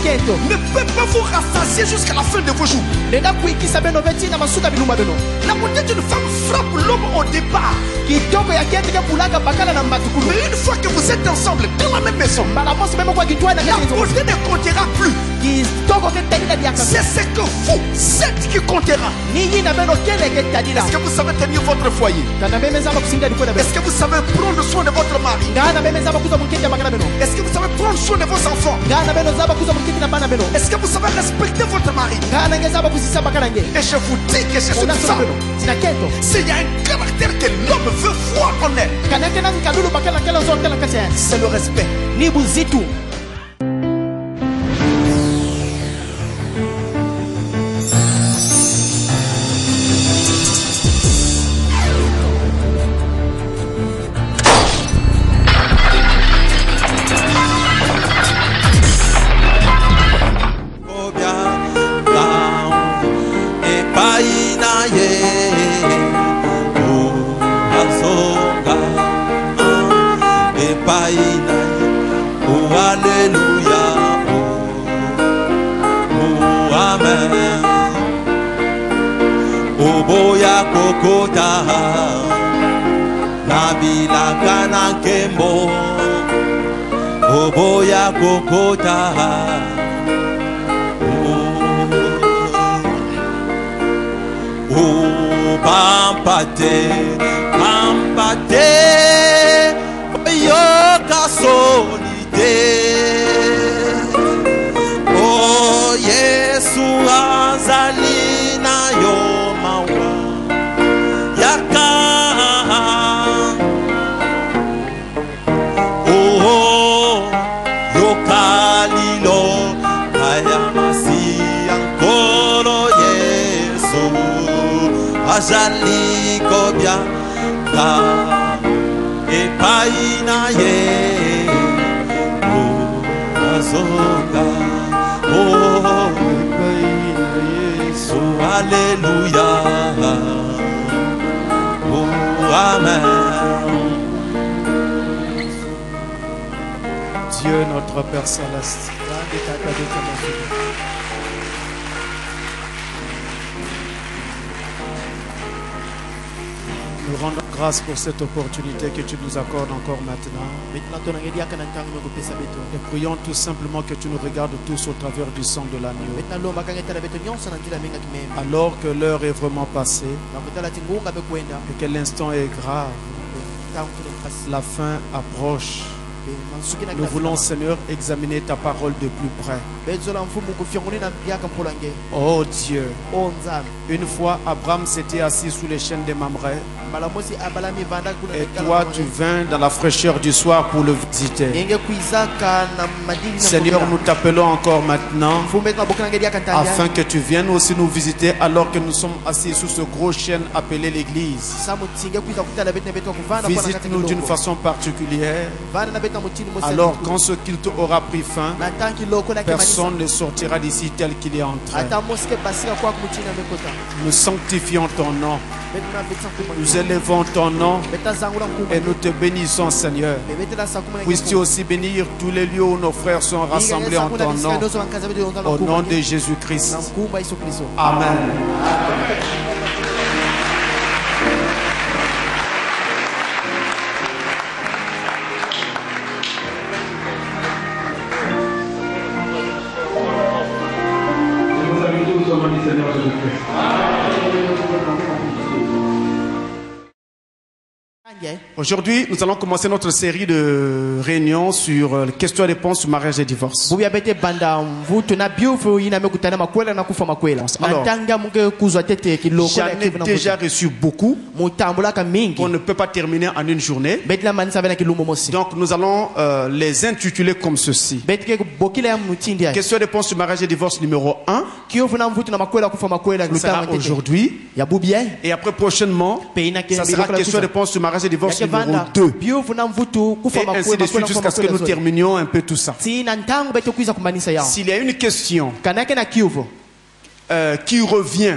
ne peut pas vous rassasier jusqu'à la fin de vos jours. La beauté d'une femme frappe l'homme au départ. Mais une fois que vous êtes ensemble dans la même maison, la beauté ne comptera plus. C'est ce que vous êtes qui comptera. Est-ce que vous savez tenir votre foyer? Est-ce que vous savez prendre soin de votre mari? Est-ce que vous savez prendre soin de vos enfants? Est-ce que vous savez respecter votre mari? Et je vous dis que c'est une femme. S'il y a un caractère que l'homme veut voir en elle, c'est le respect. Kokota Nabila Kana Kembo Oboya Kokota Pampate Pampate Yoka Solide Oh Yesu Azalina Yomawa Azali kobia ta epaina ye azoka epaina Yesu alléluia amen. Dieu notre Père céleste, nous rendons grâce pour cette opportunité que tu nous accordes encore maintenant. Et prions tout simplement que tu nous regardes tous au travers du sang de l'agneau. Alors que l'heure est vraiment passée et que l'instant est grave, la fin approche. Nous voulons, Seigneur, examiner ta parole de plus près. Oh Dieu, une fois Abraham s'était assis sous les chênes de Mamré, et toi tu vins dans la fraîcheur du soir pour le visiter. Seigneur, nous t'appelons encore maintenant afin que tu viennes aussi nous visiter alors que nous sommes assis sous ce gros chêne appelé l'église. Visite-nous d'une façon particulière. Alors quand ce culte aura pris fin, personne ne sortira d'ici tel qu'il est entré. Nous sanctifions ton nom, nous élevons ton nom et nous te bénissons, Seigneur. Puisses-tu aussi bénir tous les lieux où nos frères sont rassemblés en ton nom, au nom de Jésus-Christ. Amen. Aujourd'hui, nous allons commencer notre série de réunions sur les questions-réponses sur mariage et divorce. Alors, j'en ai déjà reçu beaucoup qu'on ne peut pas terminer en une journée. Donc, nous allons les intituler comme ceci. Question-réponse sur mariage et divorce numéro 1. Ça sera aujourd'hui. Et après, prochainement, ça sera question-réponse sur mariage et divorce numéro 2. Et ainsi de suite jusqu'à ce que nous terminions un peu tout ça. S'il y a une question qui revient.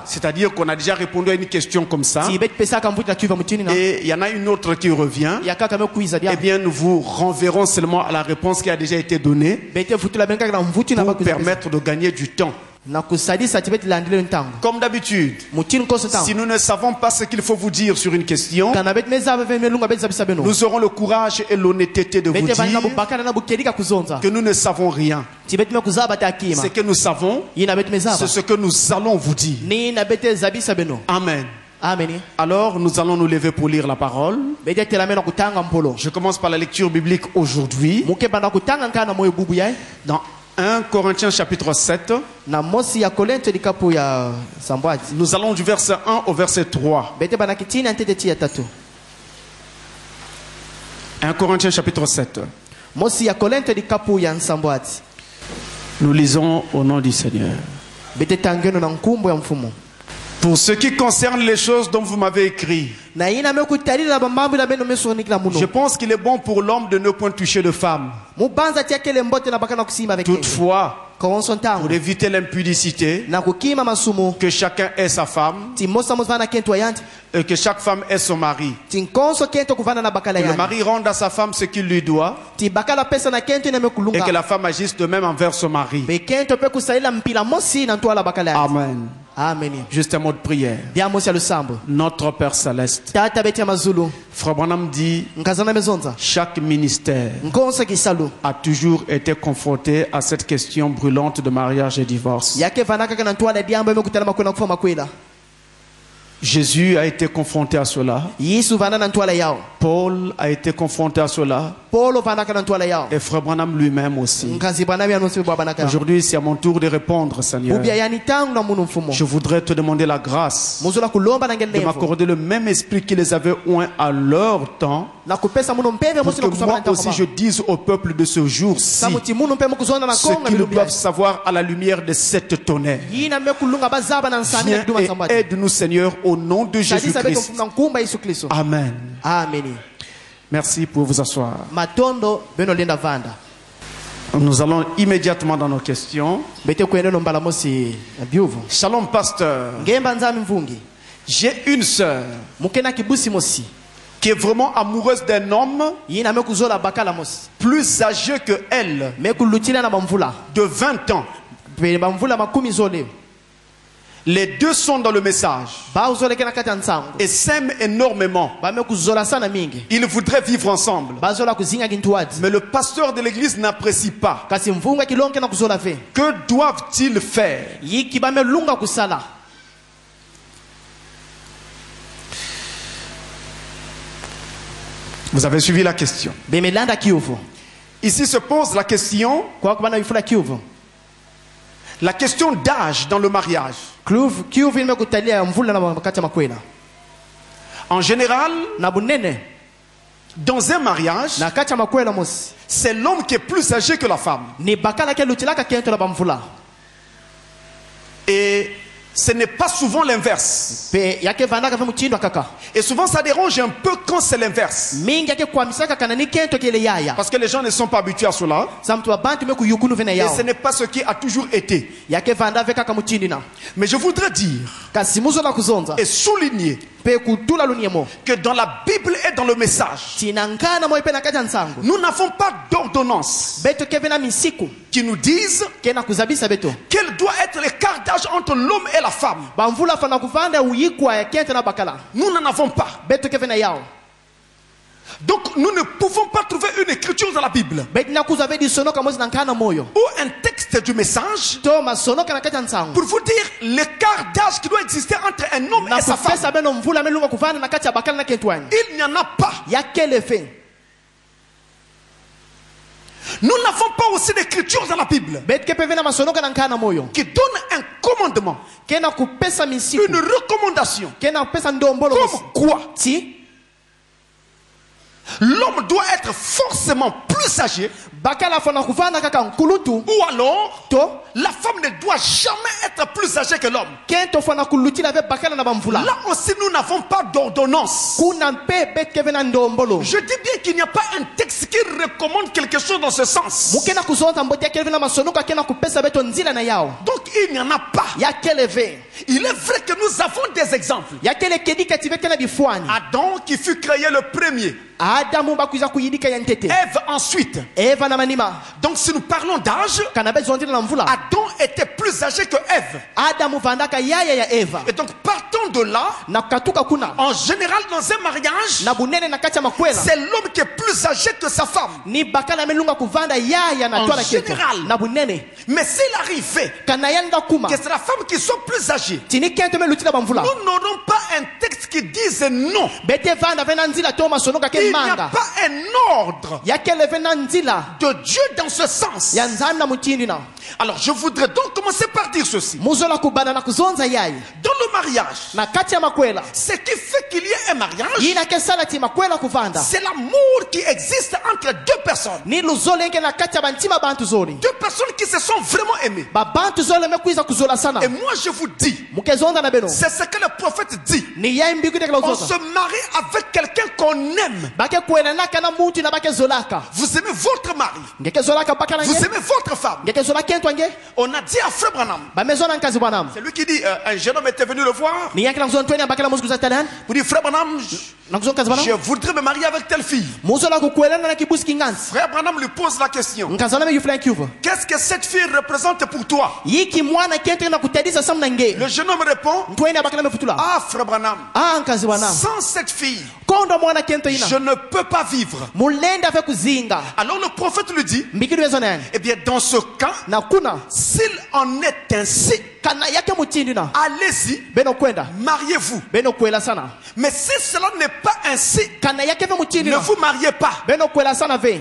C'est-à-dire qu'on a déjà répondu à une question comme ça. Et il y en a une autre qui revient. Eh bien, nous vous renverrons seulement à la réponse qui a déjà été donnée pour permettre de gagner du temps. Comme d'habitude, si nous ne savons pas ce qu'il faut vous dire sur une question, nous aurons le courage et l'honnêteté de vous dire que nous ne savons rien. Ce que nous savons, c'est ce que nous allons vous dire. Amen. Alors, nous allons nous lever pour lire la parole. Je commence par la lecture biblique aujourd'hui. Dans 1 Corinthiens chapitre 7. Nous allons du verset 1 au verset 3. 1 Corinthiens chapitre 7. Nous lisons au nom du Seigneur. Pour ce qui concerne les choses dont vous m'avez écrit, je pense qu'il est bon pour l'homme de ne point toucher de femme. Toutefois, pour éviter l'impudicité, que chacun ait sa femme, et que chaque femme ait son mari. Que le mari rende à sa femme ce qu'il lui doit, et que la femme agisse de même envers son mari. Amen. Amen. Juste un mot de prière. Notre Père Céleste, Frère Branham dit, chaque ministère a toujours été confronté à cette question brûlante de mariage et divorce. Jésus a été confronté à cela. Paul a été confronté à cela. Et Frère Branham lui-même aussi. Aujourd'hui, c'est à mon tour de répondre, Seigneur. Je voudrais te demander la grâce de m'accorder le même esprit qu'ils avaient oint à leur temps, pour que moi aussi je dise au peuple de ce jour-ci ce qu'ils doivent savoir à la lumière de cette tonnerre. Viens et aide-nous, Seigneur, au nom de Jésus-Christ. Amen. Amen. Merci pour vous asseoir. Nous allons immédiatement dans nos questions. Shalom, pasteur. J'ai une sœur qui est vraiment amoureuse d'un homme plus âgé que elle, de 20 ans. Les deux sont dans le message et s'aiment énormément. Ils voudraient vivre ensemble. Mais le pasteur de l'église n'apprécie pas. Que doivent-ils faire? Vous avez suivi la question. Ici se pose la question d'âge dans le mariage. En général, dans un mariage, c'est l'homme qui est plus âgé que la femme. Et ce n'est pas souvent l'inverse. Et souvent ça dérange un peu quand c'est l'inverse. Parce que les gens ne sont pas habitués à cela. Et ce n'est pas ce qui a toujours été. Mais je voudrais dire et souligner que dans la Bible et dans le message, nous n'avons pas d'ordonnance qui nous disent quel doit être l'écart d'âge entre l'homme et la femme. Nous n'en avons pas. Donc nous ne pouvons pas trouver une écriture dans la Bible ou un texte du message pour vous dire l'écart d'âge qui doit exister entre un homme et sa femme. Il n'y en a pas. Nous n'avons pas aussi d'écriture dans la Bible qui donne un commandement, une recommandation, comme quoi l'homme doit être forcément plus plus âgé, bakala fana kuvanda kaka nkulutu ou alors to la femme ne doit jamais être plus âgée que l'homme. kento fana kuluti avec bakala na bamvula Là aussi, nous n'avons pas d'ordonnance. kuna mpe betkevena ndombolo Je dis bien qu'il n'y a pas un texte qui recommande quelque chose dans ce sens. mukena kuzonza mboti kelvena masonuka kena kupesa beto nzila na yao Donc il n'y en a pas. ya keleve Il est vrai que nous avons des exemples. ya kele kedika tivekena bifwani Adam qui fut créé le premier, adamu bakuza kuyidika ya ntete Ève ensuite. eva na manima Donc si nous parlons d'âge, kana bezondila na mvula Adam était plus âgé que Ève. adamu vandaka yaya ya eva Et donc partant de là, na katuka kuna en général dans un mariage, na bunene na kati ya makwela c'est l'homme qui est plus âgé que sa femme. ni bakala melunga kuvanda yaya na En twala keto général. na bunene Mais s'il arrivait kana yanda kuma que c'est la femme qui soit plus âgée, tini kento melutila bamvula nous n'aurons pas un texte qui dise non. bete vanda vena nzila to masonoka ke Il n'y a manga pas un ordre ya kele vena nzila de Dieu dans ce sens. ya nzambe na mutindi na Alors je voudrais donc commencer par dire ceci. muzola kubana na kuzonza yayi Dans le mariage, na kati ya makwela ce qui fait qu'il y ait un mariage, yina kesala ti makwela kuvanda c'est l'amour qui existe entre deux personnes. ni luzolenge na kati ya bantima bantu zoli Deux personnes qui se sont vraiment aimées. babantu zole mekuiza kuzola sana Et moi je vous dis, mukezonza na beno c'est ce que le prophète dit. ni yayi mbiku tekela On uzonza se marie avec quelqu'un qu'on aime. bake kwela naka na muntu na bake zolaka Vous aimez votre mari. ngeke zolaka baka na Vous nge aimez votre femme. ngeke zola kento nge On a dit à Frère Branham, bamezona nkazi bwanam c'est lui qui dit, un jeune homme était venu le voir. ni yakela kuzona tweni abakela musu kuzatalan Pour dire, Frère Branham, na kuzona nkazi je bwanam voudrais me marier avec telle fille. muzola kukwelana na kibusi kinganzi Frère Branham lui pose la question. nkazona me yufla kyuva Qu'est-ce que cette fille représente pour toi? yiki mwana kento na kutadisa samna nge Le jeune homme répond, ntweni abakela mefutula ah Frère Branham, nkazi bwanam sans cette fille, kondo mwana kento ina je ne peux pas vivre. mulenda fe kuzinga Alors le prophète lui dit, mbikiri bezona yani eh bien dans ce cas, na kuna s'il en est ainsi, kana yake mutindi na allez-y, beno kwenda mariez-vous. beno kwela sana Mais si cela n'est pas ainsi, kana yake fe mutindi ne na vous mariez pas. beno kwela sana ve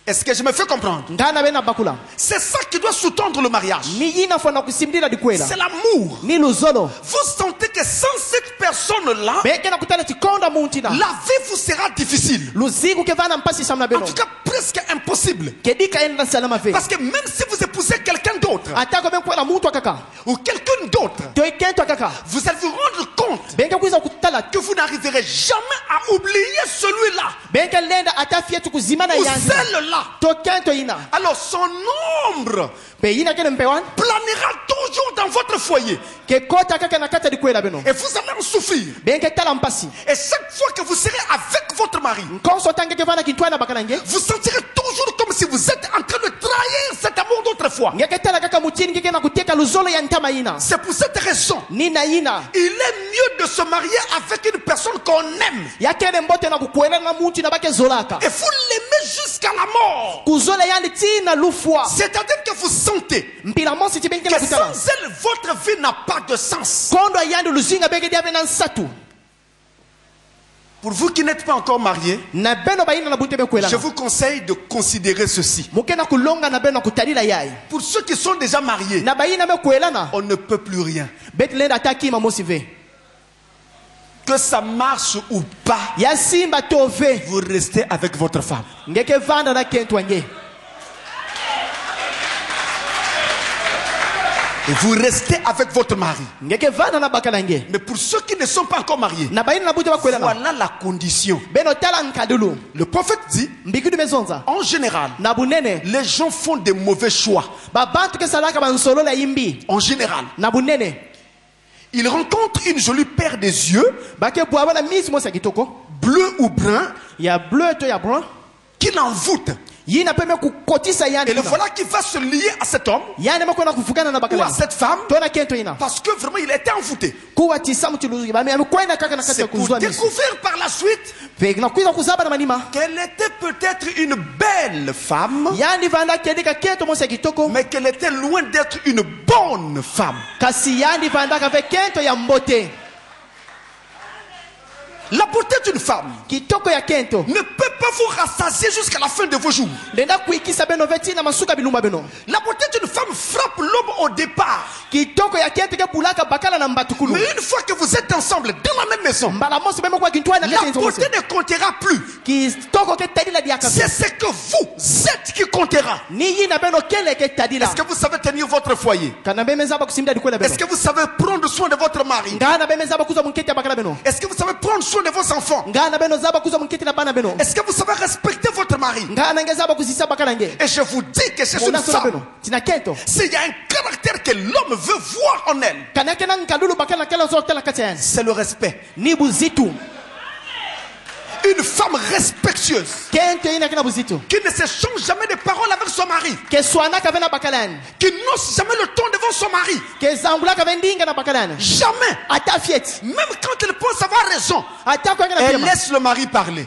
Est-ce que je me fais comprendre? ngana bena bakula C'est ça qui doit sous-tendre le mariage. ni yina fona kusimdila dikwela C'est l'amour. ni luzolo Vous sentez que sans cette personne-là, beke na kutala tikonda muntina la vie vous sera difficile. luzigu ke vana mpasi samna En beno tout cas, presque impossible. kedika enda salama ve Parce que même si vous épousez quelqu'un d'autre, atako ben kwela muntu akaka ou quelqu'un d'autre, to kento akaka vous allez vous rendre compte beke kuiza kutala que vous n'arriverez jamais à oublier celui-là beke lenda atafia tukuzimana ou yanzi celle-là. to kento ina Alors son ombre pe yina kele mpewan planera toujours dans votre foyer. ke kota kaka na kata dikwela beno Et vous allez en souffrir. beke tala mpasi Et chaque fois que vous serez avec votre mari, konso tange ke vana kitwana bakana nge vous sentirez toujours comme si vous êtes en train de trahir cet amour d'autrefois. ngeke tala kaka mutini ngeke na kuteka luzolo ya ntama ina C'est pour cette raison, nina ina il est mieux de se marier avec une personne qu'on aime. yakele mbote na kukwela na muntu na bake zolaka Et vous l'aimez jusqu'à la mort. kuzola yandi tina lufwa C'est-à-dire que vous sentez mpila mosi ti benke na que kutala sans elle, votre vie n'a pas de sens. kondo yandi luzinga beke dia bena nsatu Pour vous qui n'êtes pas encore mariés, na beno bayina na bunte bekwela je vous conseille de considérer ceci. mukena kulonga na beno kutalila yai Pour ceux qui sont déjà mariés, na bayina bekwela na on ne peut plus rien. bet lenda taki mamosi ve Que ça marche ou pas, ya simba to ve vous restez avec votre femme. ngeke vanda na kentwa nge Et vous restez avec votre mari. ngeke vanda na bakana nge Mais pour ceux qui ne sont pas encore mariés, na bayina na bunte bekwela na voilà la condition. beno tala nkadulu Le prophète dit, mbikidi mezonza en général, na bunene les gens font des mauvais choix. babantu ke salaka bansolo la yimbi En général, na bunene ils rencontrent une jolie paire des yeux, bake bwaba na misi mosi ya kitoko bleu ou brun, ya bleu to ya brun qui l'envoûtent. yina peme kukotisa yani Et le voilà qui va se lier à cet homme yani makona kufukana na ou bakala à cette femme to na kento ina parce que vraiment il était envoûté. kuwa tisa mutuluzi ba me kwenda kaka na kati C'est ya pour kuzwa misi découvrir par la suite pe na kuiza kuzaba na manima qu'elle était peut-être une belle femme, yani vanda kedika kento mosi ya kitoko mais qu'elle était loin d'être une bonne femme. kasi yani vanda ka ve kento ya mbote La beauté d'une femme kitoko ya kento ne peut pas vous rassasier jusqu'à la fin de vos jours. lenda kuikisa beno veti na masuka bilumba beno La beauté d'une femme frappe l'homme au départ. kitoko ya kento ke bulaka bakala na mbatukulu Mais une fois que vous êtes ensemble dans la même maison, la beauté ne comptera plus. C'est ce que vous êtes qui comptera. Est-ce que vous savez tenir votre foyer? Est-ce que vous savez prendre soin de votre mari? Est-ce que vous savez prendre soin de vos enfants? Est-ce que vous savez respecter votre mari? Et je vous dis que c'est une femme. S'il y a un caractère que l'homme veut voir en elle, c'est le respect. Une femme respectueuse qui ne s'échange jamais de paroles avec son mari, qui n'ose jamais le ton devant son mari, jamais, même quand elle pense avoir raison, elle laisse le mari parler.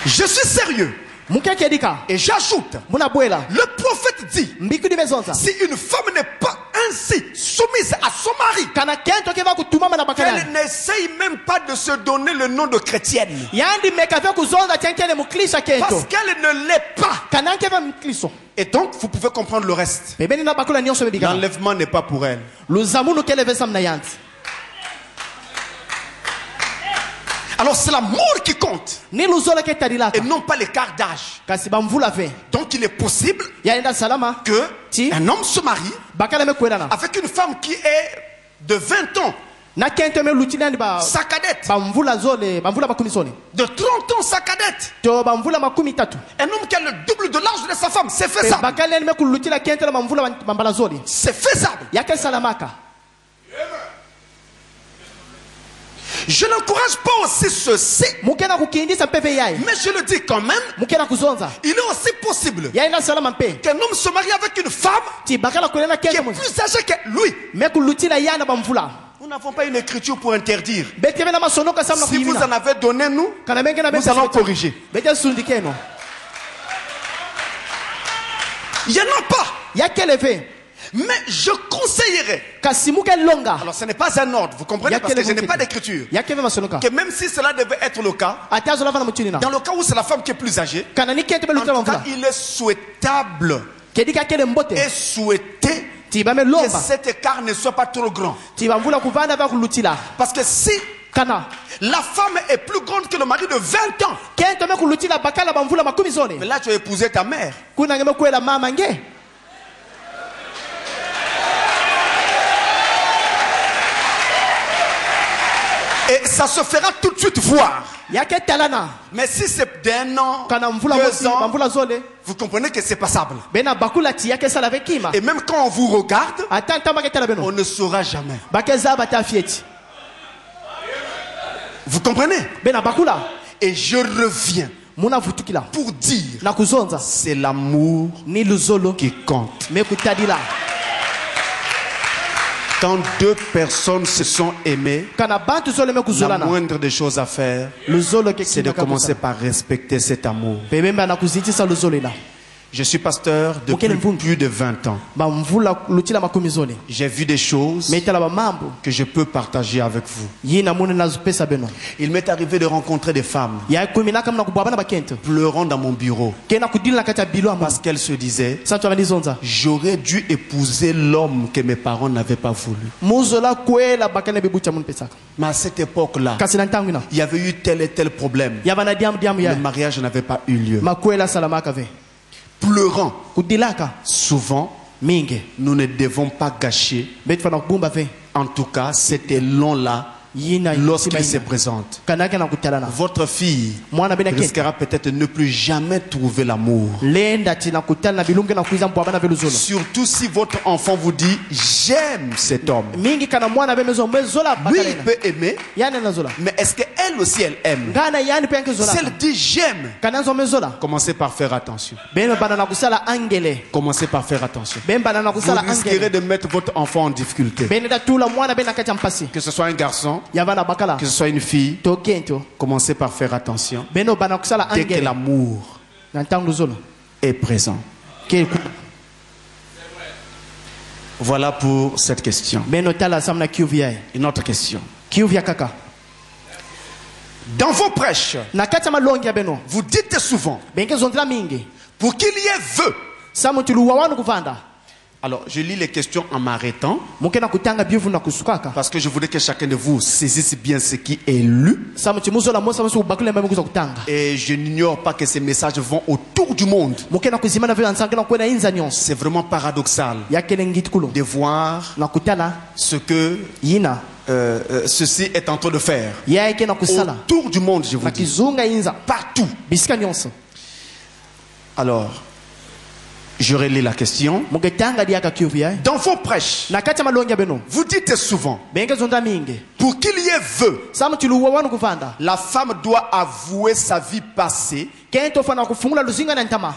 Je suis sérieux. Et j'ajoute, le prophète dit, si une femme n'est pas ainsi soumise à son mari, qu'elle n'essaye même pas de se donner le nom de chrétienne, parce qu'elle ne l'est pas. Et donc vous pouvez comprendre le reste. L'enlèvement n'est pas pour elle. Alors c'est l'amour qui compte et non pas l'écart d'âge. Donc il est possible que un homme se marie avec une femme qui est de 20 ans, sa cadette, de 30 ans, sa cadette, un homme qui a le double de l'âge de sa femme. C'est faisable. C'est faisable. Je n'encourage pas aussi ceci, mais je le dis quand même, il est aussi possible qu'un homme se marie avec une femme qui est plus âgée que lui. Nous n'avons pas une écriture pour interdire. Si vous en avez donné, nous allons corriger. Il n'y en a pas. Mais je conseillerais, alors ce n'est pas un ordre, vous comprenez, parce que je n'ai pas d'écriture, que même si cela devait être le cas, dans le cas où c'est la femme qui est plus âgée, en tout cas, il est souhaitable et souhaité que cet écart ne soit pas trop grand. Parce que si la femme est plus grande que le mari de 20 ans, mais là tu as épousé ta mère. Et ça se fera tout de suite voir. Mais si c'est d'un an, 2 ans, vous comprenez que c'est passable. Et même quand on vous regarde, on ne saura jamais. Vous comprenez? Et je reviens pour dire, c'est l'amour qui compte. Quand deux personnes se sont aimées, la moindre des choses à faire, c'est de commencer par respecter cet amour. Je suis pasteur depuis plus de 20 ans. J'ai vu des choses que je peux partager avec vous. Il m'est arrivé de rencontrer des femmes pleurant dans mon bureau parce qu'elles se disaient, j'aurais dû épouser l'homme que mes parents n'avaient pas voulu. Mais à cette époque-là, il y avait eu tel et tel problème. Le mariage n'avait pas eu lieu. Pleurant, souvent, nous ne devons pas gâcher, en tout cas, cet élan-là, lorsqu'il se présente. Votre fille risquera peut-être de ne plus jamais trouver l'amour. Surtout si votre enfant vous dit j'aime cet homme. Lui il peut aimer, mais est-ce qu'elle aussi elle aime? Si elle dit j'aime, commencez par faire attention. Commencez par faire attention. Vous risquerez de mettre votre enfant en difficulté. Que ce soit un garçon, que ce soit une fille, commencez par faire attention dès que l'amour est présent. Voilà pour cette question. Une autre question. Dans vos prêches, vous dites souvent, Pour qu'il y ait vœu. Alors, je lis les questions en m'arrêtant. Parce que je voudrais que chacun de vous saisisse bien ce qui est lu. Et je n'ignore pas que ces messages vont autour du monde. C'est vraiment paradoxal de voir ce que ceci est en train de faire. Autour du monde, je vous dis. Partout. Alors, je relis la question. Dans vos prêches, vous dites souvent, pour qu'il y ait vœu, la femme doit avouer sa vie passée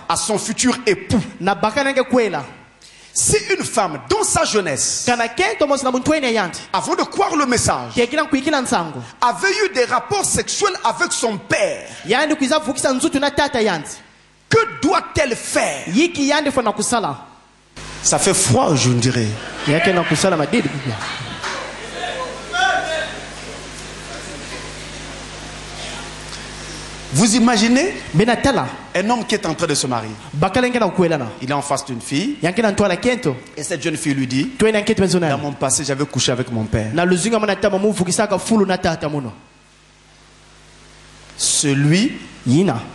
à son futur époux. Si une femme, dans sa jeunesse, avant de croire le message, avait eu des rapports sexuels avec son père, que doit-elle faire? Ça fait froid, je dirais. Vous imaginez un homme qui est en train de se marier. Il est en face d'une fille. Et cette jeune fille lui dit, dans mon passé, j'avais couché avec mon père. Celui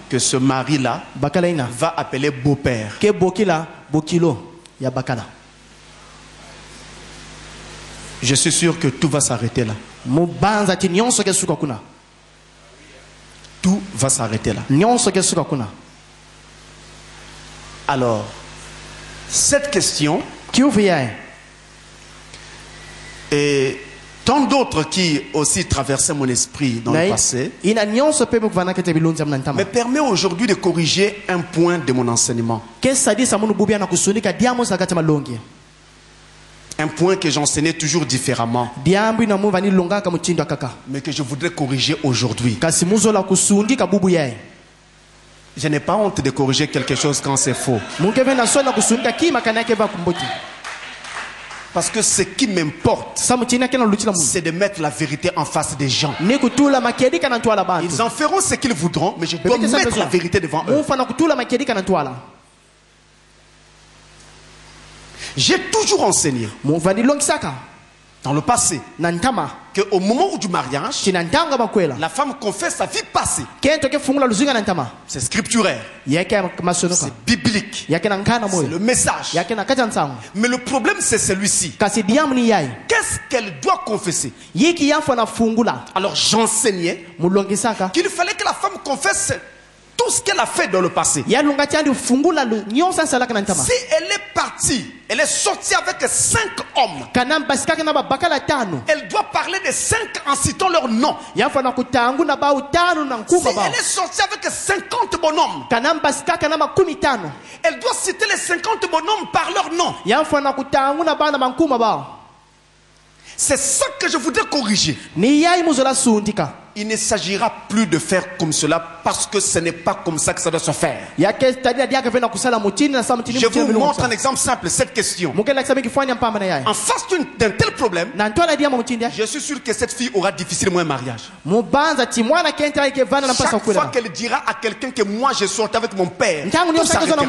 que ce mari-là va appeler beau-père. Je suis sûr que tout va s'arrêter là. Tout va s'arrêter là. Alors, cette question et tant d'autres qui aussi traversaient mon esprit dans le passé me permet aujourd'hui de corriger un point de mon enseignement. Un point que j'enseignais toujours différemment, mais que je voudrais corriger aujourd'hui. Je n'ai pas honte de corriger quelque chose quand c'est faux. Parce que ce qui m'importe, c'est de mettre la vérité en face des gens. Ils en feront ce qu'ils voudront, mais je dois mettre la vérité devant eux. J'ai toujours enseigné dans le passé qu'au moment du mariage, la femme confesse sa vie passée. C'est scripturaire, c'est biblique, c'est le message. Mais le problème c'est celui-ci. Qu'est-ce qu'elle doit confesser? Alors j'enseignais qu'il fallait que la femme confesse tout ce qu'elle a fait dans le passé. Si elle est partie, elle est sortie avec 5 hommes, elle doit parler des 5 en citant leur nom. Si elle est sortie avec 50 bonhommes, elle doit citer les 50 bonhommes par leur nom. C'est ça que je voudrais corriger. Il ne s'agira plus de faire comme cela parce que ce n'est pas comme ça que ça doit se faire. Je vous montre un exemple simple, cette question. En face d'un tel problème, je suis sûr que cette fille aura difficilement un mariage. Chaque fois qu'elle dira à quelqu'un que moi je sortais avec mon père, tout s'arrêtera.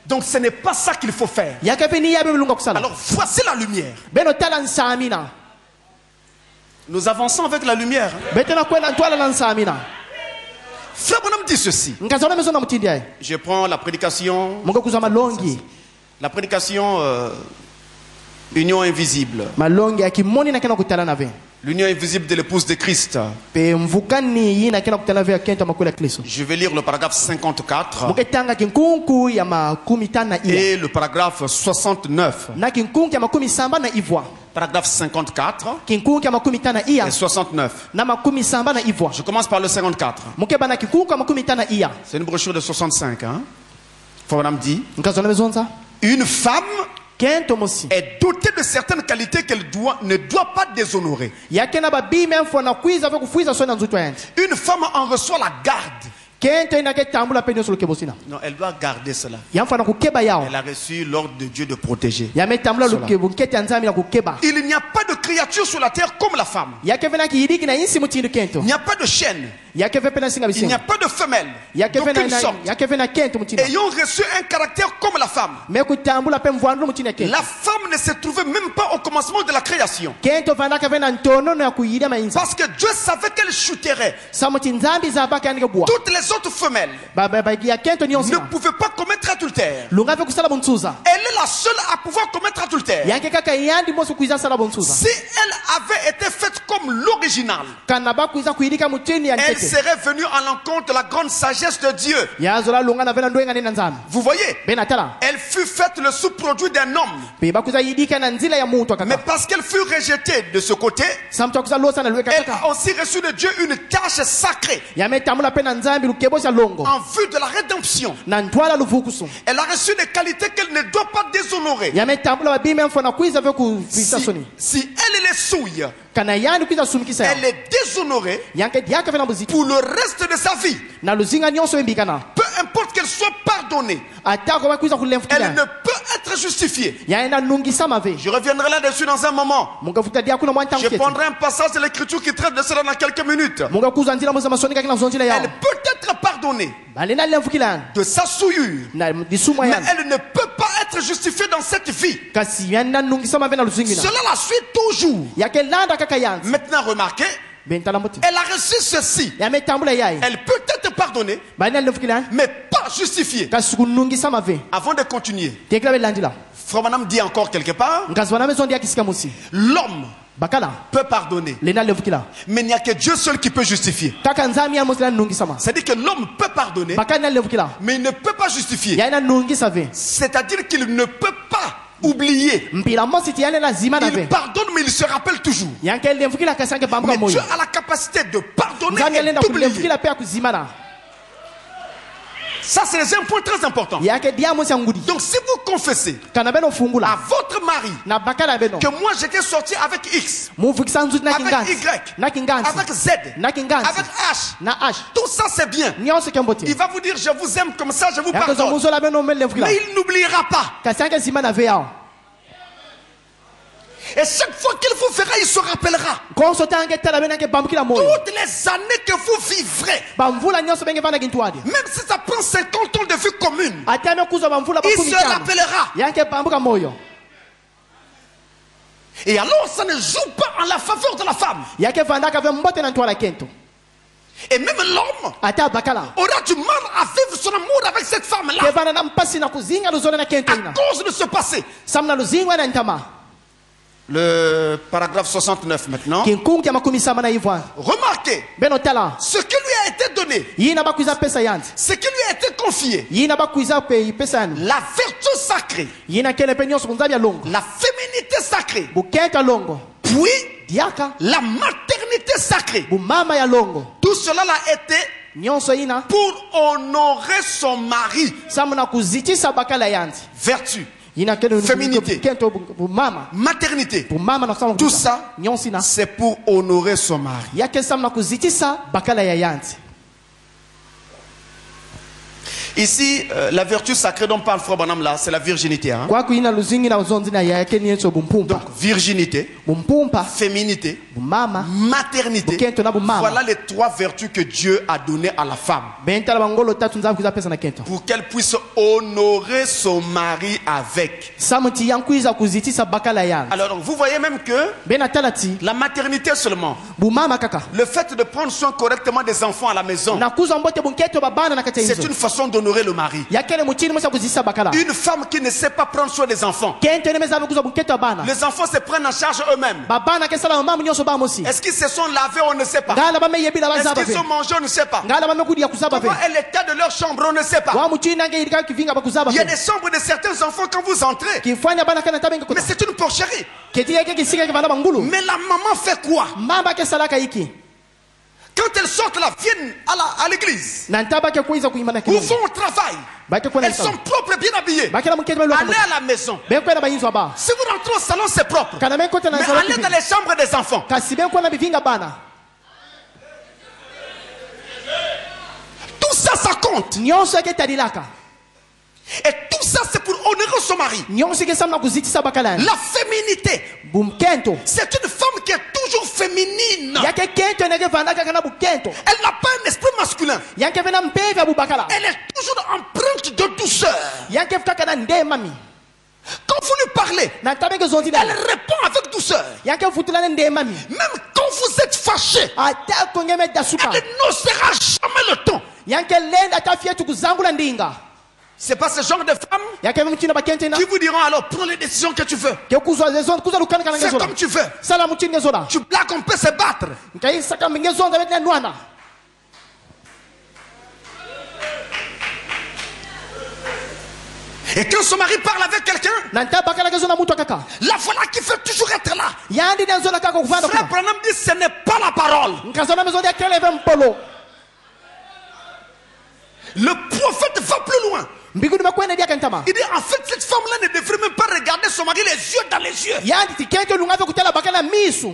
Donc ce n'est pas ça qu'il faut faire. Alors voici la lumière. Nous avançons avec la lumière. Frère Bonhomme dit ceci. Je prends la prédication. La prédication Union invisible. L'union invisible de l'épouse de Christ. Je vais lire le paragraphe 54 et le paragraphe 69. Paragraphe 54 et 69. Je commence par le 54. C'est une brochure de 65. Madame dit, une femme est dotée de certaines qualités qu'elle ne doit pas déshonorer. Une femme en reçoit la garde. Non, elle doit garder cela. Elle a reçu l'ordre de Dieu de protéger. Il n'y a pas de créature sur la terre comme la femme. Il n'y a pas de chaîne. Il n'y a pas de femelle, d'aucune sorte, ayant reçu un caractère comme la femme. La femme ne se trouvait même pas au commencement de la création. Parce que Dieu savait qu'elle chuterait. Toutes les autres femelles ne pouvaient pas commettre adultère. Elle est la seule à pouvoir commettre adultère. Si elle avait été faite comme l'original, elle serait venue à l'encontre de la grande sagesse de Dieu. Vous voyez, elle fut faite le sous-produit d'un homme. Mais parce qu'elle fut rejetée de ce côté, elle a aussi reçu de Dieu une tâche sacrée en vue de la rédemption. Elle a reçu des qualités qu'elle ne doit pas déshonorer. Si elle est souille, elle est déshonorée pour le reste de sa vie. Peu importe qu'elle soit pardonnée, elle ne peut être justifiée. Je reviendrai là-dessus dans un moment. Je prendrai un passage de l'écriture qui traite de cela dans quelques minutes. Elle peut être pardonnée de sa souillure, mais elle ne peut pas être justifiée dans cette vie. Cela la suit toujours. Maintenant remarquez, elle a reçu ceci. Elle peut être pardonnée, mais pas justifiée. Avant de continuer, Frère Branham dit encore quelque part, l'homme peut pardonner, mais il n'y a que Dieu seul qui peut justifier. C'est-à-dire que l'homme peut pardonner, mais il ne peut pas justifier. C'est-à-dire qu'il ne peut pas oublier. Il pardonne, mais il se rappelle toujours. Mais Dieu a la capacité de pardonner et d'oublier. Ça, c'est un point très important. Donc, si vous confessez à votre mari que moi j'étais sorti avec X, avec Y, avec Z, avec H, tout ça c'est bien. Il va vous dire je vous aime comme ça, je vous pardonne. Mais il n'oubliera pas. Et chaque fois qu'il vous verra, il se rappellera. Toutes les années que vous vivrez, même si ça prend 50 ans de vie commune, il se rappellera. Et alors ça ne joue pas en la faveur de la femme. Et même l'homme aura du mal à vivre son amour avec cette femme-là à cause de ce passé. Le paragraphe 69 maintenant. Remarquez ce qui lui a été donné, ce qui lui a été confié, la vertu sacrée, la féminité sacrée, puis la maternité sacrée. Tout cela a été pour honorer son mari. Vertu, féminité, maternité, tout ça c'est pour honorer son mari. Ici, la vertu sacrée dont parle Frère Branham là, c'est la virginité. Hein? Donc, virginité, féminité, maternité. Voilà les trois vertus que Dieu a données à la femme. Pour qu'elle puisse honorer son mari avec. Alors, donc, vous voyez même que la maternité seulement, le fait de prendre soin correctement des enfants à la maison, c'est une façon d'honorer le mari. Une femme qui ne sait pas prendre soin des enfants, les enfants se prennent en charge eux-mêmes. Est-ce qu'ils se sont lavés? On ne sait pas. Est-ce qu'ils sont mangés? On ne sait pas. Comment est l'état de leur chambre? On ne sait pas. Il y a des chambres de certains enfants quand vous entrez, mais c'est une porcherie. Mais la maman fait quoi? Quand elles sortent là, viennent à l'église, ou vont au travail, elles sont propres et bien habillées. Allez à la maison. Si vous rentrez au salon, c'est propre. Mais allez dans les chambres des enfants. Tout ça, ça compte. Et tout ça, c'est pour honorer son mari. La féminité, c'est une femme qui est toujours féminine. féminine. yake kento nege vandaka kana bukento Elle n'a pas un esprit masculin. yake vena mpevi abubakala Elle est toujours empreinte de douceur. yake fukaka na nde mami Quand vous lui parlez, na tabeke zonzi elle répond avec douceur. yake futulane nde mami Même quand vous êtes fâché, ata kongeme dasuka elle n'osera jamais le ton. yake lenda tafietu kuzangula ndinga C'est pas ce genre de femmes yake mchina bakente na qui vous diront alors prends les décisions que tu veux. ke kuzwa zezon kuza lukana kana Fais ngezola comme tu veux. sala mchini ngezola Tu blagues, on peut se battre. ngai saka ngezonza betna nwana Et quand son mari parle avec quelqu'un, nanta bakala ngezona mutu kaka la voilà qui fait toujours être là. yandi nzola kaka kuvanda Frère Branham dit ce n'est pas la parole. nkazona mezo ya kele vempolo Le prophète va plus loin. mbiguni makwenda dia kantama Il dit en fait cette femme-là ne devrait même pas regarder son mari les yeux dans les yeux. yandi tikento lunga kutala bakala misu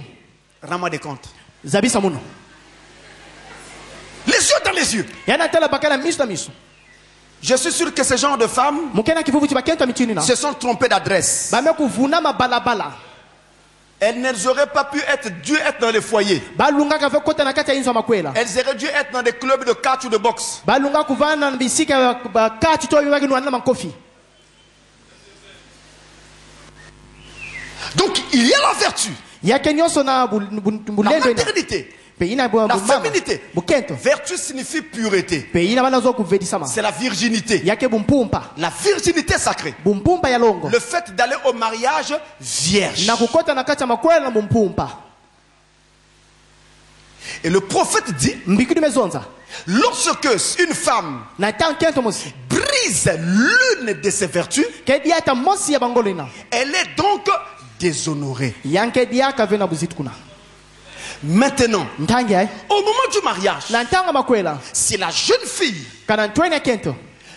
Rends-moi des comptes. zabisa muno Les yeux dans les yeux. yana tala bakala misu na misu Je suis sûr que ce genre de femmes mukena kivuvu chibakento michini na se sont trompées d'adresse. bame kuvuna mabalabala Elles n'auraient pas dû être dans les foyers. balunga kave kota na kati ya inzo makwela Elles auraient dû être dans des clubs de catch ou de boxe. balunga kuvana na bisika bakati to yaki nwana mankofi Donc il y a la vertu, yake nyonso na la bulendo ina maternité, pe ina bo la féminité. bukento Vertu signifie pureté. pe ina bana zo kuvedisa ma C'est la virginité. yake bumpumpa La virginité sacrée. bumpumpa ya longo Le fait d'aller au mariage vierge. na kukota na kati ya makwela na bumpumpa Et le prophète dit, mbikuni mezonza lorsque une femme na tankento mosi brise l'une de ses vertus, ke diata mosi ya bangolina elle est donc déshonorée. yanke diaka vena buzitu kuna Maintenant, ntangi ay au moment du mariage, na ntanga makwela si la jeune fille kana ntwena kento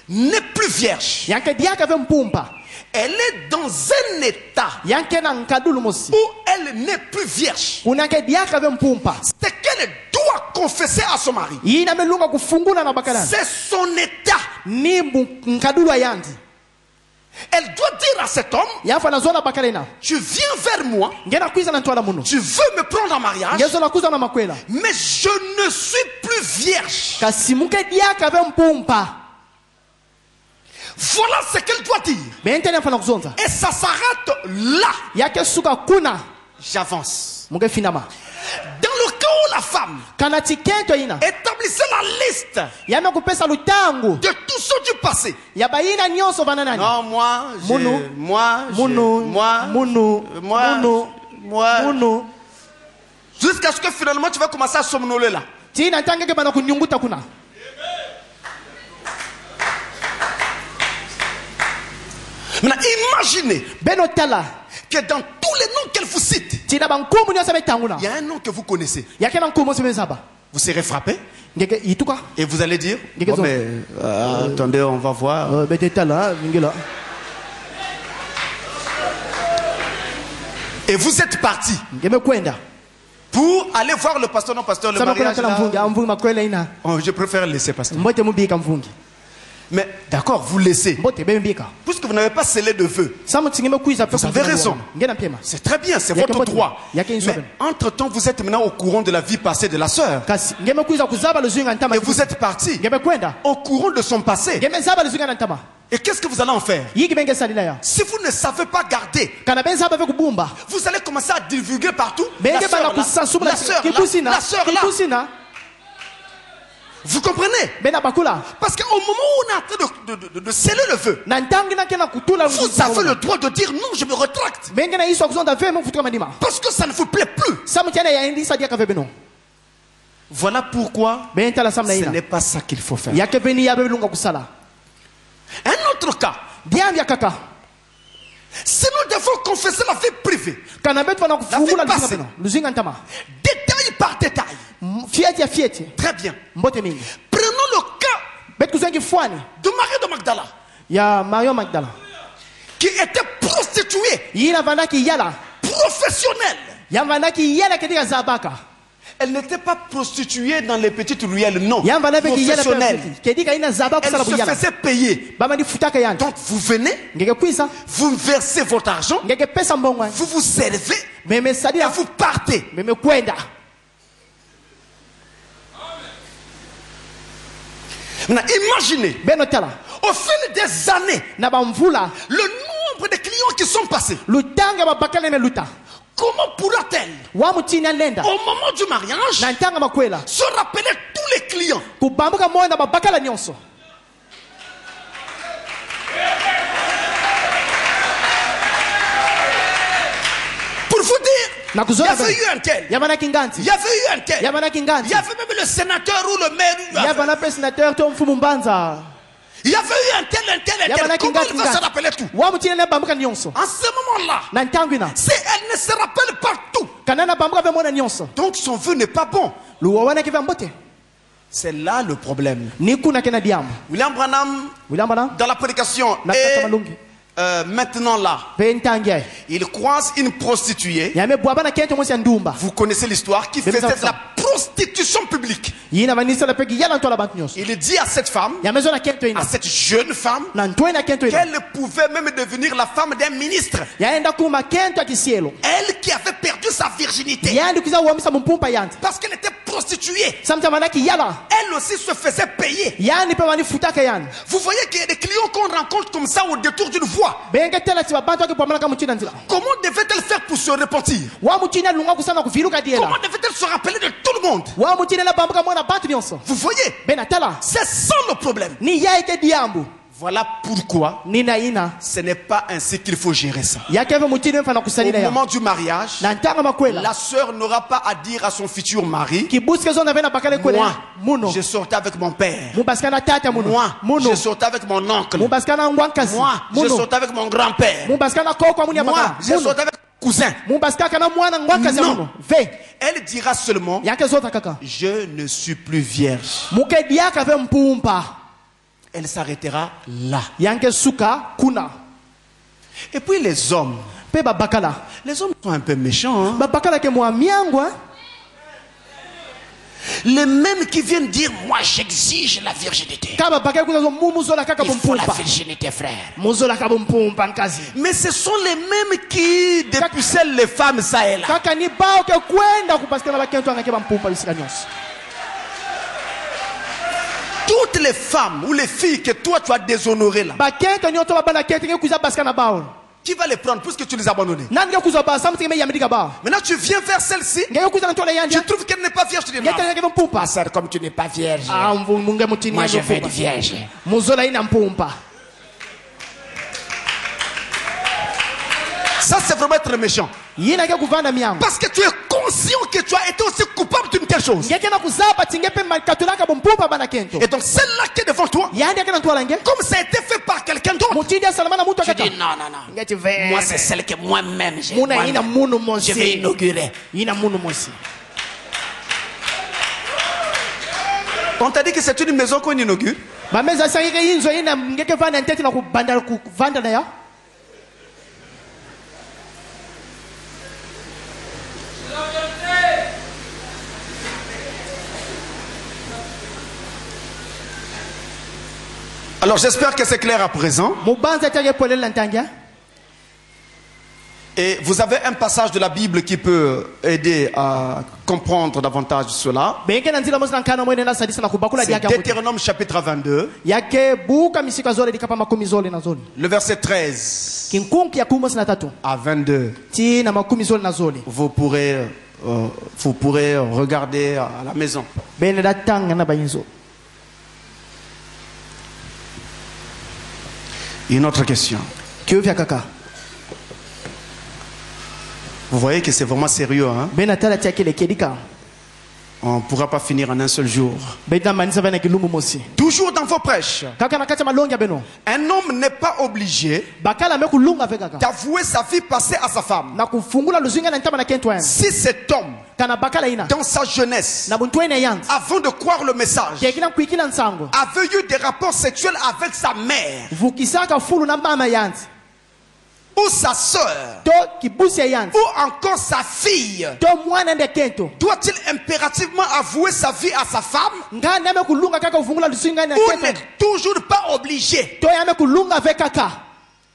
n'est plus vierge, yanke diaka ve mpumpa elle est dans un état yanke na nkadulu mosi où elle n'est plus vierge. unake diaka ve mpumpa C'est qu'elle doit confesser à son mari. ina melunga kufungula na bakalana C'est son état. ni nkadulu ayandi Elle doit dire à cet homme, yafa na zona bakalena tu viens vers moi, ngena kwiza na ntwala muno tu veux me prendre en mariage, ngezo na kuza na makwela mais je ne suis plus vierge. kasi muke diaka ve mpumpa Voilà ce qu'elle doit dire. bentene fana kuzonza Et ça s'arrête là. yake suka kuna J'avance. muke finama Dans le cas où la femme kana tikento ina établissait la liste yame kupesa lutangu de tous ceux du passé. ya bayina nyonso bana nani Non, moi, Munu. munu Jusqu'à ce que finalement tu vas commencer à somnoler là. tina ntangeke bana kunyunguta kuna Maintenant, imaginez beno tala que dans tous les noms qu'elle vous cite, tina bankumu nyonso betangula il y a un nom que vous connaissez. yake na nkumu sebezaba Vous serez frappé ngeke ituka et vous allez dire Ngeke zo. attendez, on va voir. bete tala ngila Et vous êtes parti ngeme kwenda pour aller voir le pasteur. Non, pasteur, le sama kuna mariage tala mvungi là, amvungi makwela ina oh, je préfère laisser pasteur. mbote mubika mvungi Mais d'accord, vous laissez. mbote bembika Puisque vous n'avez pas scellé de vœux. sama tsingeme kwiza Vous avez raison. ngena pema C'est très bien, c'est Yake votre mbote. droit. Yake Mais insobe. entre-temps, vous êtes maintenant au courant de la vie passée de la sœur. kasi ngeme kwiza kuzaba luzinga ntama Et vous êtes parti ngeme kwenda au courant de son passé. ngeme zaba luzinga ntama Et qu'est-ce que vous allez en faire? yiki benge salila ya Si vous ne savez pas garder, kana benza bave kubumba vous allez commencer à divulguer partout. La benge bana sœur là, kusansumula la sœur là, kikusina la sœur là. kikusina Vous comprenez? bena bakula Parce qu'au moment où on est en train de sceller le vœu, na ntangi na kena kutula vous avez le droit de dire non, je me rétracte. benge na iso kuzonda ve mu futuka madima Parce que ça ne vous plaît plus. samu tiana ya indisa dia kave beno Voilà pourquoi benta la samna ce ina n'est pas ça qu'il faut faire. yake beni ya belunga kusala Un autre cas, diambia kaka si nous devons confesser la vie privée, kana betu bana kufungula La vie luzinga passée. beno luzinga ntama détail par détail, fieti ya fieti très bien. mbote mingi Prenons le cas betu kuzengi fwani de Marie de Magdala, ya Mario Magdala qui était prostituée yina vanaki yala professionnelle. ya vanaki yala katika zabaka Elle n'était pas prostituée dans les petites ruelles, non. Professionnelle. Elle se faisait payer. Donc vous venez, vous versez votre argent, vous vous servez et vous partez. Maintenant, imaginez, au fil des années, le nombre de clients qui sont passés. Comment pourra-t-elle, au moment du mariage, se rappeler tous les clients? Pour vous dire, il y avait eu un tel, il y avait eu un tel, il y avait même le sénateur ou le maire. Il y avait eu un tel. Comment elle va se rappeler tout? En ce moment-là, si elle ne se rappelle pas tout, donc son vœu n'est pas bon. C'est là le problème. William Branham, dans la prédication, maintenant là, il croise une prostituée. Vous connaissez l'histoire, qui faisait de la prostitution publique. Il dit à cette femme, à cette jeune femme, qu'elle pouvait même devenir la femme d'un ministre. Elle qui avait perdu sa virginité parce qu'elle était prostituée. Elle aussi se faisait payer. Vous voyez qu'il y a des clients qu'on rencontre comme ça au détour d'une voie. Comment devait-elle faire pour se repentir? Comment devait-elle se rappeler de tout le monde? Vous voyez, c'est ça le problème. Voilà pourquoi ce n'est pas ainsi qu'il faut gérer ça. Au moment du mariage, la sœur n'aura pas à dire à son futur mari, moi, je sortais avec mon père. Moi, je sortais avec mon oncle. Moi, je sortais avec mon grand-père. Moi, je sortais avec mon cousin. Non. Elle dira seulement, je ne suis plus vierge. Elle s'arrêtera là. Et puis les hommes sont un peu méchants, hein? Les mêmes qui viennent dire, moi j'exige la virginité. Il faut la virginité, frère. Mais ce sont les mêmes qui dépucellent les femmes ça et là. Toutes les femmes ou les filles que toi tu as déshonorées là, qui va les prendre puisque tu les as abandonnées? Maintenant tu viens vers celle-ci, tu trouves qu'elle n'est pas vierge, tu dis non, pas ça, comme tu n'es pas vierge, moi je vais être vierge. Ça c'est vraiment être méchant. Parce que tu es conscient que tu as été aussi coupable d'une telle chose. Et donc celle-là qui est devant toi, comme ça a été fait par quelqu'un d'autre, tu dis non. Moi c'est celle que moi-même je vais inaugurer. On t'a dit que c'est une maison qu'on inaugure. Alors j'espère que c'est clair à présent. Et vous avez un passage de la Bible qui peut aider à comprendre davantage cela. C'est Deutéronome chapitre 22. Le verset 13 à 22. Vous pourrez regarder à la maison. Une autre question. Vous voyez que c'est vraiment sérieux, hein? On ne pourra pas finir en un seul jour. Toujours dans vos prêches, un homme n'est pas obligé d'avouer sa vie passée à sa femme. Si cet homme, dans sa jeunesse, avant de croire le message, avait eu des rapports sexuels avec sa mère, ou sa sœur, to kibusi ya yanzi ou encore sa fille, to mwana nde kento doit-il impérativement avouer sa vie à sa femme ngani ame kulunga kaka uvungula lusinga na ou kento n'est toujours pas obligé? to yame kulunga ve kaka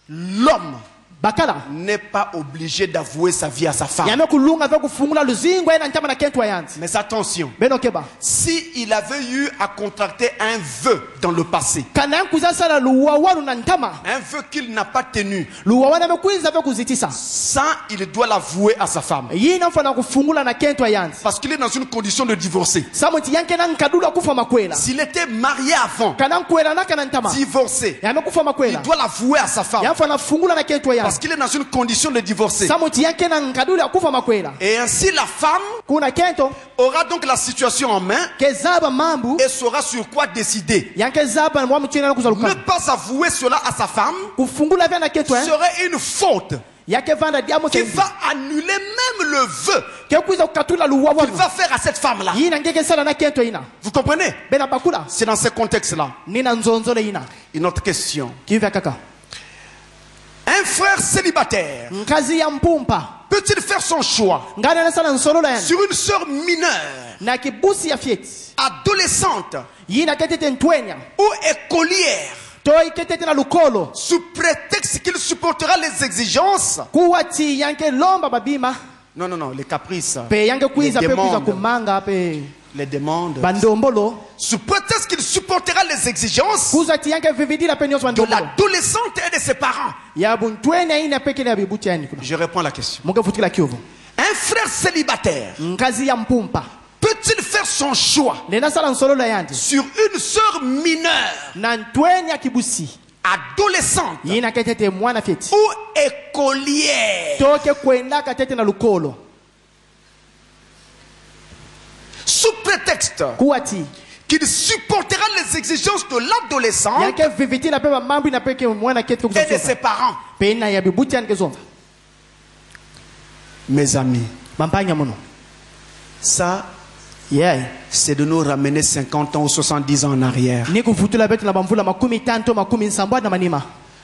L'homme bakala n'est pas obligé d'avouer sa vie à sa femme. yame kulunga ve kufungula luzinga na ntama na kento yanzi Mais attention, beno keba si il avait eu à contracter un vœu dans le passé, kana nkuza sala luwawa na ntama un vœu qu'il n'a pas tenu, luwawa na mekuiza ve kuzitisa ça, il doit l'avouer à sa femme. yina mfana kufungula na kento yanzi Parce qu'il est dans une condition de divorcer. samuti yanke na nkadula kufa makwela S'il était marié avant, kana nkwela na kana ntama divorcé, yame kufa il makwela doit l'avouer à sa femme. yamfana fungula na kento yanzi Parce qu'il est dans une condition de divorcer. samuti yanke na nkadula kufa makwela Et ainsi, la femme kuna kento aura donc la situation en main kezaba mambu et saura sur quoi décider. yanke zaba mwa mchina na Ne kuzaluka pas avouer cela à sa femme kufungula vya na kento serait une faute yake vanda diamo qui va annuler même le vœu ke kuiza kukatula luwawa qu'il va faire à cette femme-là. yina ngeke sala na kento ina Vous comprenez? bena bakula C'est dans ce contexte-là. nina nzonzole ina Une autre question. kivya kaka Un frère célibataire nkazi ya mpumpa peut-il faire son choix ngani anasala nsolola yani sur une sœur mineure, na kibusi ya fieti adolescente yina ketete ntwenya ou écolière, to iketete na lukolo sous prétexte qu'il supportera les exigences? kuwati yanke lomba babima Non, non, non, les caprices, pe yanke kuiza les pe kuiza demandes, kumanga pe les demandes. bandombolo Sous prétexte qu'il supportera les exigences kuzati yanke vividila pe nyonso de bandombolo l'adolescente et de ses parents. ya buntwenya ina pekele ya bibuti yani kuna Je réponds à la question. muke futikila kiovo Un frère célibataire nkazi ya mpumpa peut-il faire son choix nena sala nsolola yandi sur une sœur mineure, na ntwenya kibusi adolescente yina ketete mwana fieti ou écolière, toke kwenda katete na lukolo sous prétexte kuwati qu'il supportera les exigences de l'adolescent yake vivitila pe mambo ina peke mwana kete et de ses kuzosofa parents? pe na ya bibuti yani kezo Mes amis, mampanya mono ça, yeah c'est de nous ramener 50 ans ou 70 ans en arrière. ni kuvutula betu na bamvula makumi tanto makumi nsambwa na manima